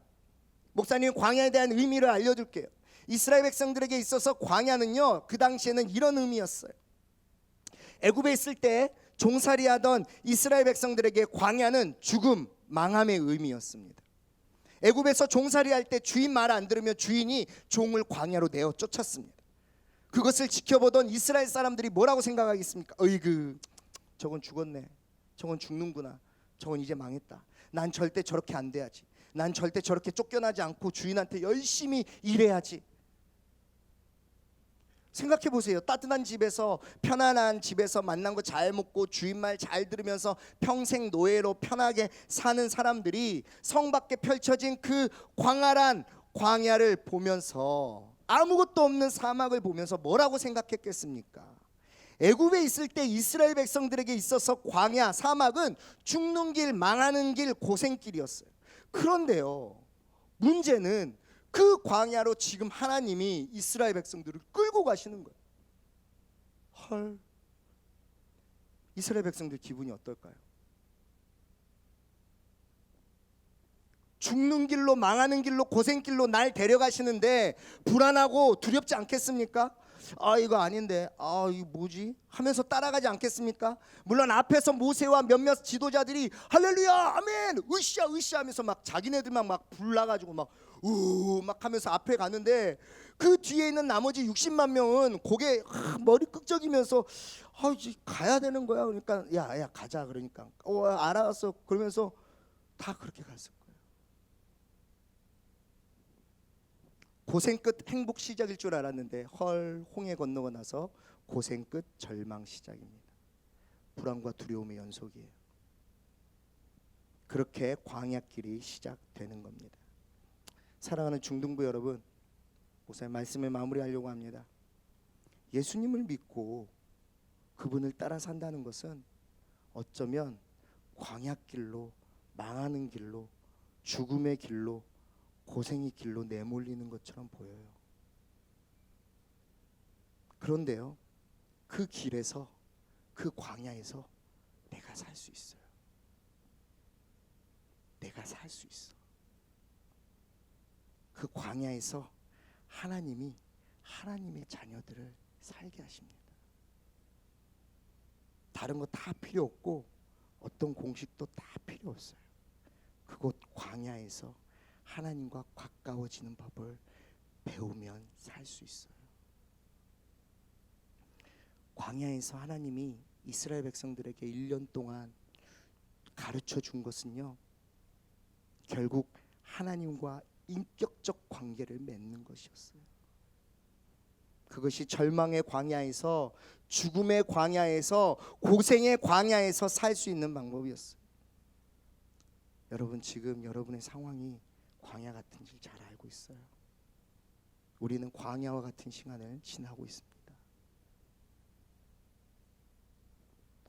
목사님, 광야에 대한 의미를 알려줄게요. 이스라엘 백성들에게 있어서 광야는요, 그 당시에는 이런 의미였어요. 애굽에 있을 때 종살이하던 이스라엘 백성들에게 광야는 죽음, 망함의 의미였습니다. 애굽에서 종살이할 때 주인 말 안 들으면 주인이 종을 광야로 내어 쫓았습니다. 그것을 지켜보던 이스라엘 사람들이 뭐라고 생각하겠습니까? 어이구, 저건 죽었네, 저건 죽는구나, 저건 이제 망했다, 난 절대 저렇게 안 돼야지, 난 절대 저렇게 쫓겨나지 않고 주인한테 열심히 일해야지. 생각해 보세요. 따뜻한 집에서, 편안한 집에서 만난 거 잘 먹고 주인 말 잘 들으면서 평생 노예로 편하게 사는 사람들이 성 밖에 펼쳐진 그 광활한 광야를 보면서, 아무것도 없는 사막을 보면서 뭐라고 생각했겠습니까? 애굽에 있을 때 이스라엘 백성들에게 있어서 광야, 사막은 죽는 길, 망하는 길, 고생길이었어요. 그런데요, 문제는 그 광야로 지금 하나님이 이스라엘 백성들을 끌고 가시는 거예요. 헐, 이스라엘 백성들 기분이 어떨까요? 죽는 길로, 망하는 길로, 고생길로 날 데려가시는데 불안하고 두렵지 않겠습니까? 아, 이거 아닌데, 아, 이거 뭐지? 하면서 따라가지 않겠습니까? 물론 앞에서 모세와 몇몇 지도자들이 할렐루야, 아멘, 으쌰 으쌰 하면서 막 자기네들만 막 불나가지고 막 하면서 앞에 가는데, 그 뒤에 있는 나머지 60만 명은 고개 머리 끄적이면서 이제 가야 되는 거야. 그러니까 야 가자. 그러니까 알았어. 그러면서 다 그렇게 갔을 거예요. 고생 끝 행복 시작일 줄 알았는데 헐, 홍해 건너고 나서 고생 끝 절망 시작입니다. 불안과 두려움의 연속이에요. 그렇게 광야길이 시작되는 겁니다. 사랑하는 중등부 여러분, 목사님 말씀을 마무리하려고 합니다. 예수님을 믿고 그분을 따라 산다는 것은 어쩌면 광야길로, 망하는 길로, 죽음의 길로, 고생의 길로 내몰리는 것처럼 보여요. 그런데요, 그 길에서, 그 광야에서 내가 살 수 있어요. 내가 살 수 있어. 그 광야에서 하나님이 하나님의 자녀들을 살게 하십니다. 다른 거 다 필요 없고 어떤 공식도 다 필요 없어요. 그곳 광야에서 하나님과 가까워지는 법을 배우면 살 수 있어요. 광야에서 하나님이 이스라엘 백성들에게 1년 동안 가르쳐 준 것은요, 결국 하나님과 인격적 관계를 맺는 것이었어요. 그것이 절망의 광야에서, 죽음의 광야에서, 고생의 광야에서 살 수 있는 방법이었어요. 여러분, 지금 여러분의 상황이 광야 같은 줄 잘 알고 있어요. 우리는 광야와 같은 시간을 지나고 있습니다.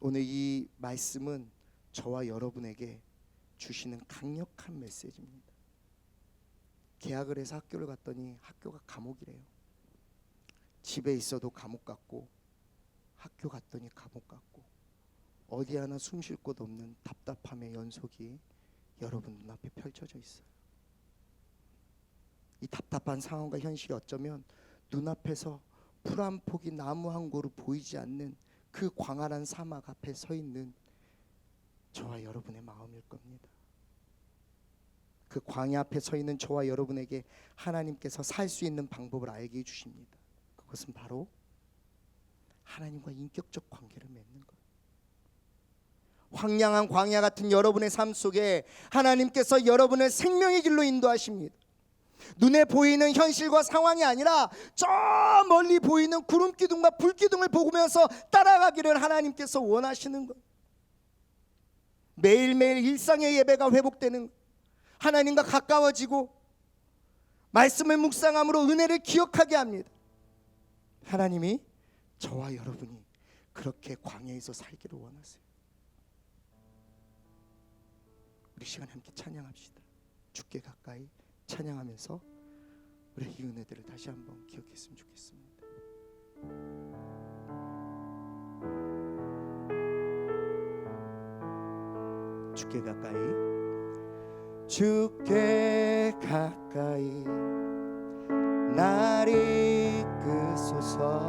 오늘 이 말씀은 저와 여러분에게 주시는 강력한 메시지입니다. 계약을 해서 학교를 갔더니 학교가 감옥이래요. 집에 있어도 감옥 같고, 학교 갔더니 감옥 같고, 어디 하나 숨 쉴 곳 없는 답답함의 연속이 여러분 눈앞에 펼쳐져 있어요. 이 답답한 상황과 현실이 어쩌면 눈앞에서 풀 한 폭이 나무 한 그루 보이지 않는 그 광활한 사막 앞에 서 있는 저와 여러분의 마음일 겁니다. 그 광야 앞에 서 있는 저와 여러분에게 하나님께서 살 수 있는 방법을 알게 해주십니다. 그것은 바로 하나님과 인격적 관계를 맺는 것. 황량한 광야 같은 여러분의 삶 속에 하나님께서 여러분을 생명의 길로 인도하십니다. 눈에 보이는 현실과 상황이 아니라 저 멀리 보이는 구름 기둥과 불 기둥을 보면서 따라가기를 하나님께서 원하시는 것. 매일매일 일상의 예배가 회복되는 것. 하나님과 가까워지고 말씀을 묵상함으로 은혜를 기억하게 합니다. 하나님이 저와 여러분이 그렇게 광야에서 살기를 원하세요. 우리 시간에 함께 찬양합시다. 주께 가까이 찬양하면서 우리 이 은혜들을 다시 한번 기억했으면 좋겠습니다. 주께 가까이, 주께 가까이 날 이끄소서.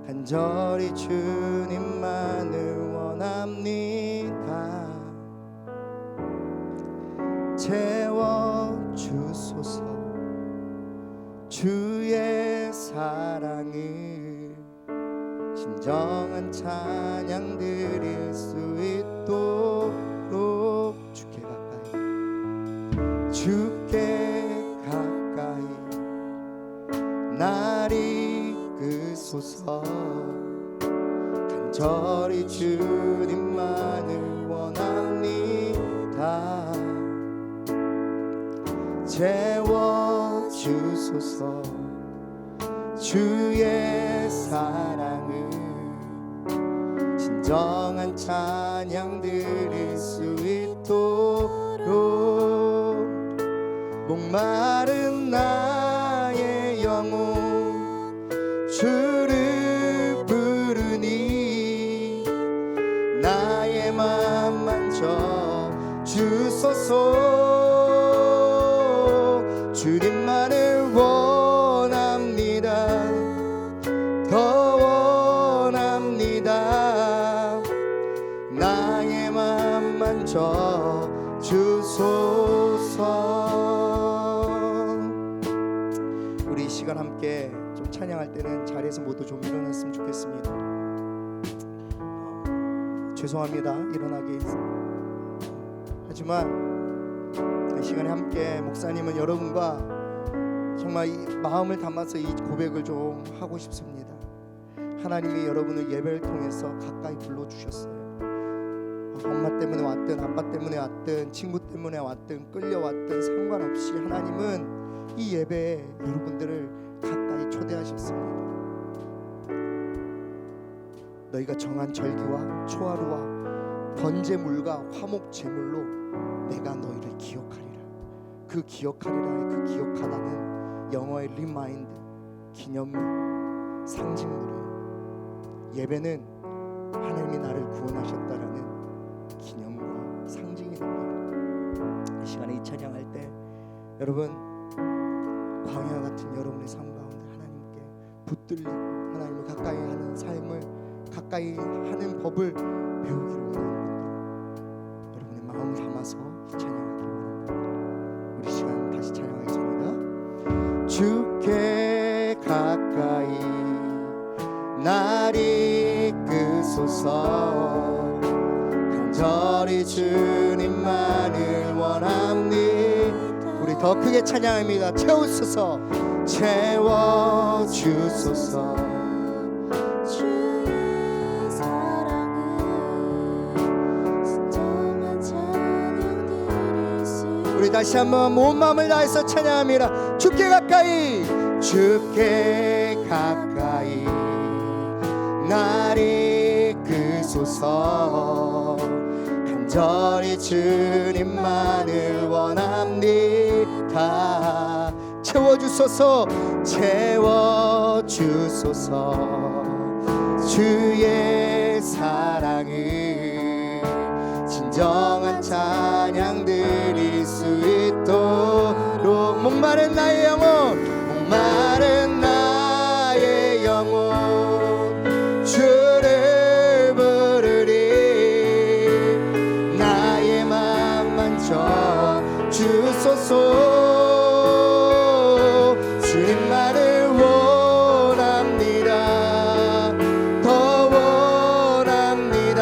간절히 주님만을 원합니다. 채워주소서. 주의 사랑을 진정한 찬양 드릴 수 있도록 주께 가까이, 주께 가까이 날 이끄소서. 간절히 주님만을 원합니다. 채워주소서. 주의 사랑을 진정한 찬양 드릴 수 있도록. 목마른 나의 영혼 주를 부르니 나의 맘 만져 주소서. 주님만을 원합니다. 더 원합니다. 나의 맘 만져 주소서. 우리 이 시간 함께 좀 찬양할 때는 자리에서 모두 좀 일어났으면 좋겠습니다. 죄송합니다. 일어나게 하지만 이 시간에 함께 목사님은 여러분과 정말 이 마음을 담아서 이 고백을 좀 하고 싶습니다. 하나님이 여러분을 예배를 통해서 가까이 불러주셨어요. 엄마 때문에 왔든 아빠 때문에 왔든 친구 때문에 왔든 끌려왔든 상관없이 하나님은 이 예배에 여러분들을 가까이 초대하셨습니다. 너희가 정한 절기와 초하루와 번제물과 화목 제물로 내가 너희를 기억하리라. 그 기억하리라의 그 기억하다는 영어의 리마인드, 기념물, 상징물이에요. 예배는 하나님이 나를 구원하셨다라는 기념과 상징이 됩니다. 이 시간에 이 찬양할 때 여러분 광야 같은 여러분의 삶 가운데 하나님께 붙들리고 하나님을 가까이 하는 삶을, 가까이 하는 법을 배우기를 원하는 분들, 여러분의 마음 담아서 이 찬양하기를 원합니다. 우리 시간 다시 찬양하겠습니다. 주께 가까이 날 이끄소서. 간절히 주님만을 원합니다. 우리 더 크게 찬양합니다. 채우소서. 채워주소서. 주의 사랑을 진정한 찬양 드릴 수. 우리 다시 한번 온 마음을 다해서 찬양합니다. 주께 가까이, 주께 가까이 날 이끄소서. 간절히 주님만을 원합니다. 채워주소서. 채워주소서. 주의 사랑을 진정한 찬양 드릴 수 있도록. 목마른 나의 영혼, 목마른 나의 영혼 주를 부르리. 나의 맘 만져 주소서. 주님만을 원합니다. 더 원합니다.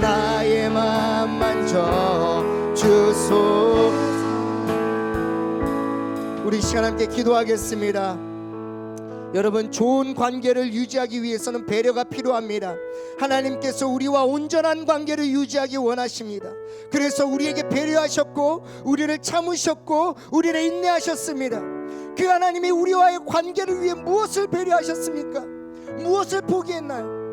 나의 맘 만져 주소서. 우리 시간 함께 기도하겠습니다. 여러분, 좋은 관계를 유지하기 위해서는 배려가 필요합니다. 하나님께서 우리와 온전한 관계를 유지하기 원하십니다. 그래서 우리에게 배려하셨고 우리를 참으셨고 우리를 인내하셨습니다. 그 하나님이 우리와의 관계를 위해 무엇을 배려하셨습니까? 무엇을 포기했나요?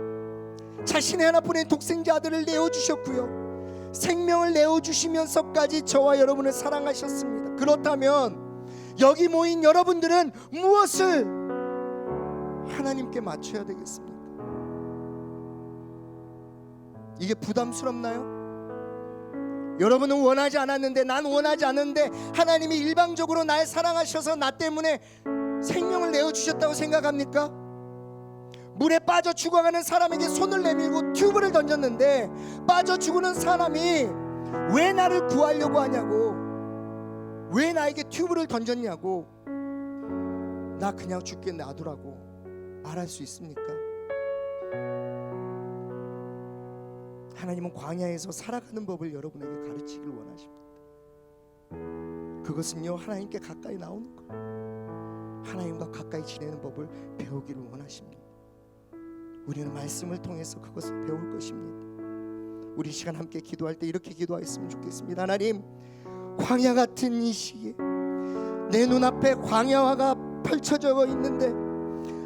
자신의 하나뿐인 독생자 아들을 내어주셨고요, 생명을 내어주시면서까지 저와 여러분을 사랑하셨습니다. 그렇다면 여기 모인 여러분들은 무엇을 하나님께 맞춰야 되겠습니까? 이게 부담스럽나요? 여러분은 원하지 않았는데, 난 원하지 않는데 하나님이 일방적으로 날 사랑하셔서 나 때문에 생명을 내어주셨다고 생각합니까? 물에 빠져 죽어가는 사람에게 손을 내밀고 튜브를 던졌는데 빠져 죽는 사람이 왜 나를 구하려고 하냐고, 왜 나에게 튜브를 던졌냐고, 나 그냥 죽게 놔두라고 말할 수 있습니까? 하나님은 광야에서 살아가는 법을 여러분에게 가르치길 원하십니다. 그것은요, 하나님께 가까이 나오는 거예요. 하나님과 가까이 지내는 법을 배우기를 원하십니다. 우리는 말씀을 통해서 그것을 배울 것입니다. 우리 시간 함께 기도할 때 이렇게 기도했으면 좋겠습니다. 하나님, 광야 같은 이 시기에 내 눈앞에 광야화가 펼쳐져 있는데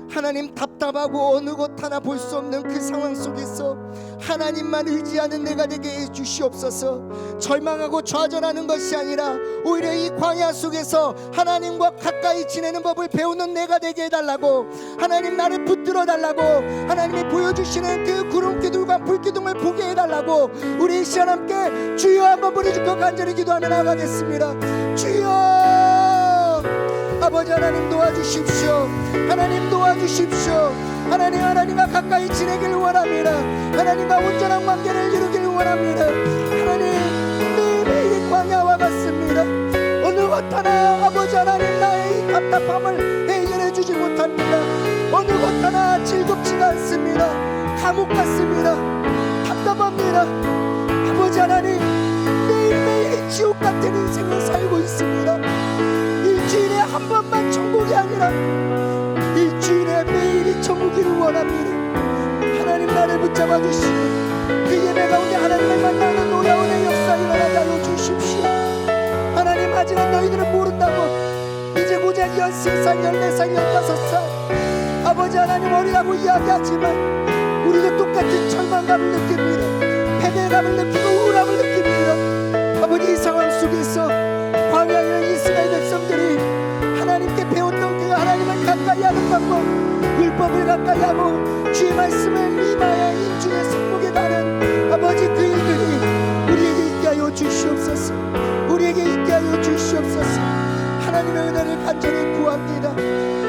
하나님, 답답하고 어느 것 하나 볼 수 없는 그 상황 속에서 하나님만 의지하는 내가 되게 해주시옵소서. 절망하고 좌절하는 것이 아니라 오히려 이 광야 속에서 하나님과 가까이 지내는 법을 배우는 내가 되게 해달라고, 하나님 나를 붙들어 달라고, 하나님이 보여주시는 그 구름기둥과 불기둥을 보게 해달라고 우리 이 시간 함께 주여 한번 부르짖고 간절히 기도하며 나가겠습니다. 주여, 아버지 하나님 도와주십시오. 하나님 도와주십시오. 하나님, 하나님과 가까이 지내길 원합니다. 하나님과 온전한 관계를 이루길 원합니다. 하나님, 매일매일이 광야와 같습니다. 어느 것 하나 아버지 하나님 나의 이 답답함을 해결해 주지 못합니다. 어느 것 하나 즐겁지가 않습니다. 감옥 같습니다. 답답합니다. 아버지 하나님, 매일매일이 지옥 같은 인생을 살고 있습니다. 일주일에 한 번만 천국이 아니라 일주일에 매일이 천국이를 원합니다. 하나님, 나를 붙잡아 주시고 그 예배 가운데 하나님을 만나는 놀라운 역사 일어나게 하여 주십시오. 하나님, 하지만 너희들은 모른다고 이제 고작 13살, 14살, 15살 아버지 하나님 어리라고 이야기하지만 우리도 똑같은 절망감을 느낍니다. 패배감을 느끼고 우울함을 느낍니다. 아버지, 이 상황 속에서 광야의 이스라엘 백성들이 하나님께 배웠던 그 하나님을 가까이 하는 방법, 율법을 가까이 하고 주의 말씀을 미마야 인중에 손목에 다는 아버지, 그 일들이 우리에게 있게 하여 주시옵소서. 우리에게 있게 하여 주시옵소서. 하나님의 은혜를 간절히 구합니다.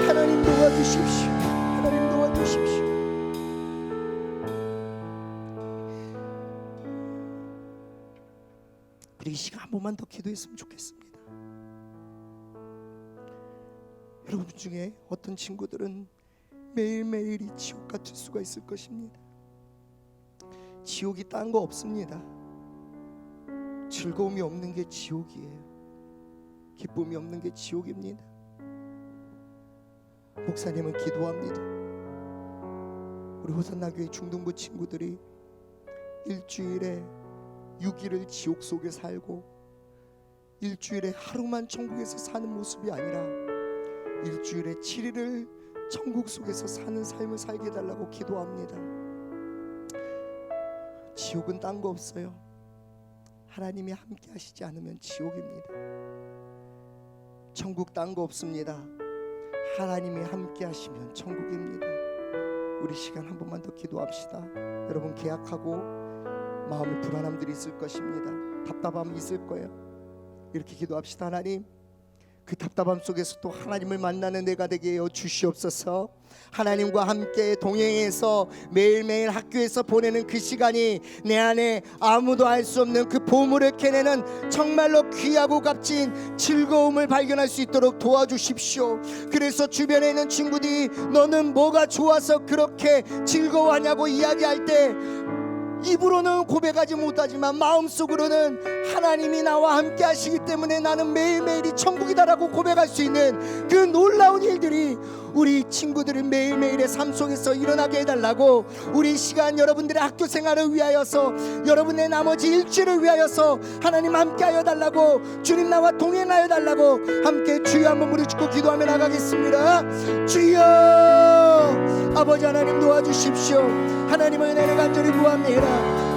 하나님 도와주십시오. 하나님 도와주십시오. 우리 이 시간 한 번만 더 기도했으면 좋겠습니다. 여러분 중에 어떤 친구들은 매일매일이 지옥 같을 수가 있을 것입니다. 지옥이 딴 거 없습니다. 즐거움이 없는 게 지옥이에요. 기쁨이 없는 게 지옥입니다. 목사님은 기도합니다. 우리 호산나교회 중등부 친구들이 일주일에 6일을 지옥 속에 살고 일주일에 하루만 천국에서 사는 모습이 아니라 일주일에 7일을 천국 속에서 사는 삶을 살게 해달라고 기도합니다. 지옥은 딴 거 없어요. 하나님이 함께 하시지 않으면 지옥입니다. 천국 딴 거 없습니다. 하나님이 함께 하시면 천국입니다. 우리 시간 한 번만 더 기도합시다. 여러분, 계약하고 마음의 불안함들이 있을 것입니다. 답답함이 있을 거예요. 이렇게 기도합시다. 하나님, 그 답답함 속에서 또 하나님을 만나는 내가 되게 하여 주시옵소서. 하나님과 함께 동행해서 매일매일 학교에서 보내는 그 시간이 내 안에 아무도 알 수 없는 그 보물을 캐내는 정말로 귀하고 값진 즐거움을 발견할 수 있도록 도와주십시오. 그래서 주변에 있는 친구들이 너는 뭐가 좋아서 그렇게 즐거워하냐고 이야기할 때 입으로는 고백하지 못하지만 마음속으로는 하나님이 나와 함께 하시기 때문에 나는 매일매일이 천국이다라고 고백할 수 있는 그 놀라운 일들이 우리 친구들을 매일매일의 삶 속에서 일어나게 해달라고, 우리 시간 여러분들의 학교 생활을 위하여서, 여러분의 나머지 일주일을 위하여서 하나님 함께 하여 달라고, 주님 나와 동행하여 달라고 함께 주여 한번 무릎 꿇고 기도하며 나가겠습니다. 주여, 아버지 하나님 도와주십시오. 하나님의 은혜를 간절히 구합니다.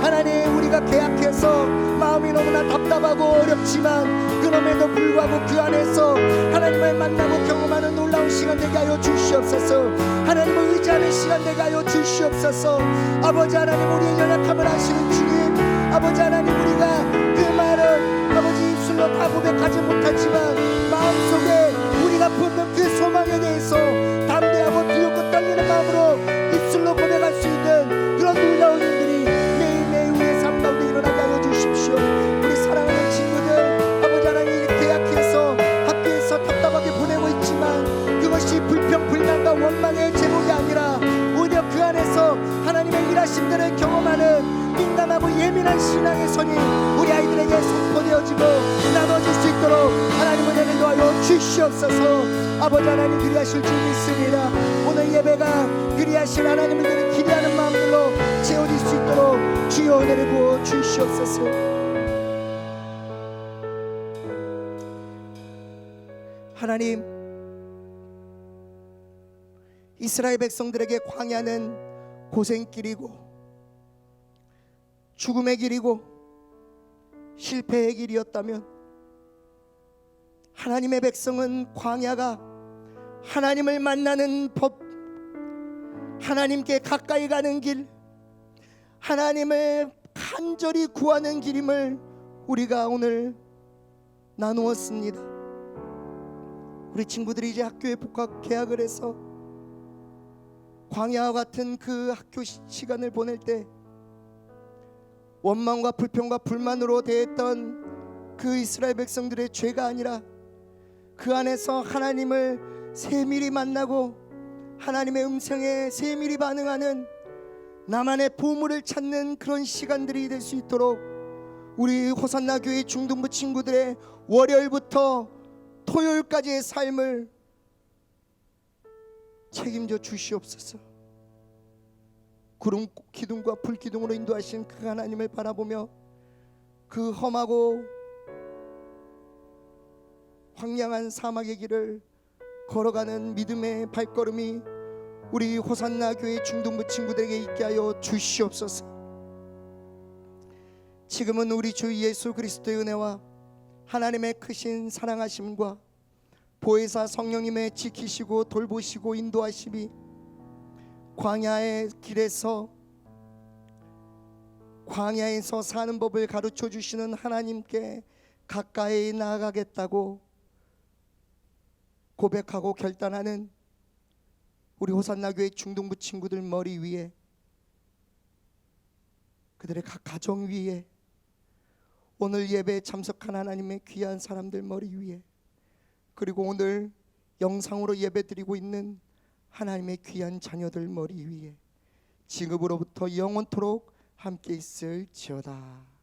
하나님, 우리가 계약해서 마음이 너무나 답답하고 어렵지만 그럼에도 불구하고 그 안에서 하나님을 만나고 경험하는 놀라운 시간 되게 하여 주시옵소서. 하나님을 의지하는 시간 되게 하여 주시옵소서. 아버지 하나님, 우리의 연약함을 아시는 주님, 아버지 하나님, 우리가 그 말을 아버지 입술로 다 고백하지 못하지만 마음속에 우리가 품는 그 소망에 대해서 담대하고 두렵고 떨리는 마음으로 입술로 고백할 수 있는 그런 놀라운 일들이 매일매일 우리의 삶 가운데 일어나게 하여 주십시오. 우리 사랑하는 친구들, 아버지 하나님, 계약해서 학교에서 답답하게 보내고 있지만 그것이 불평불만과 원망의 제목이 아니라 오히려 그 안에서 하나님의 일하심들을 경험하는 민감하고 예민한 신앙의 손이 우리 아이들에게 선포되어지고 나눠질 수 있도록 하나님의 은혜를 도와여 주시옵소서. 아버지 하나님, 그리하실 줄 믿습니다. 오늘 예배가 그리하실 하나님을 늘 기대하는 마음들로 채워질 수 있도록 주여 은혜를 부어 주시옵소서. 하나님, 이스라엘 백성들에게 광야는 고생길이고 죽음의 길이고 실패의 길이었다면 하나님의 백성은 광야가 하나님을 만나는 법, 하나님께 가까이 가는 길, 하나님을 간절히 구하는 길임을 우리가 오늘 나누었습니다. 우리 친구들이 이제 학교에 복학 계약을 해서 광야와 같은 그 학교 시간을 보낼 때 원망과 불평과 불만으로 대했던 그 이스라엘 백성들의 죄가 아니라 그 안에서 하나님을 세밀히 만나고 하나님의 음성에 세밀히 반응하는 나만의 보물을 찾는 그런 시간들이 될 수 있도록 우리 호산나 교회 중등부 친구들의 월요일부터 토요일까지의 삶을 책임져 주시옵소서. 구름 기둥과 불 기둥으로 인도하신 그 하나님을 바라보며 그 험하고 황량한 사막의 길을 걸어가는 믿음의 발걸음이 우리 호산나 교회 중등부 친구들에게 있게 하여 주시옵소서. 지금은 우리 주 예수 그리스도의 은혜와 하나님의 크신 사랑하심과 보혜사 성령님의 지키시고 돌보시고 인도하심이 광야의 길에서 광야에서 사는 법을 가르쳐 주시는 하나님께 가까이 나아가겠다고 고백하고 결단하는 우리 호산나 교회 중등부 친구들 머리 위에, 그들의 각 가정 위에, 오늘 예배에 참석한 하나님의 귀한 사람들 머리 위에, 그리고 오늘 영상으로 예배드리고 있는 하나님의 귀한 자녀들 머리 위에 지금으로부터 영원토록 함께 있을지어다.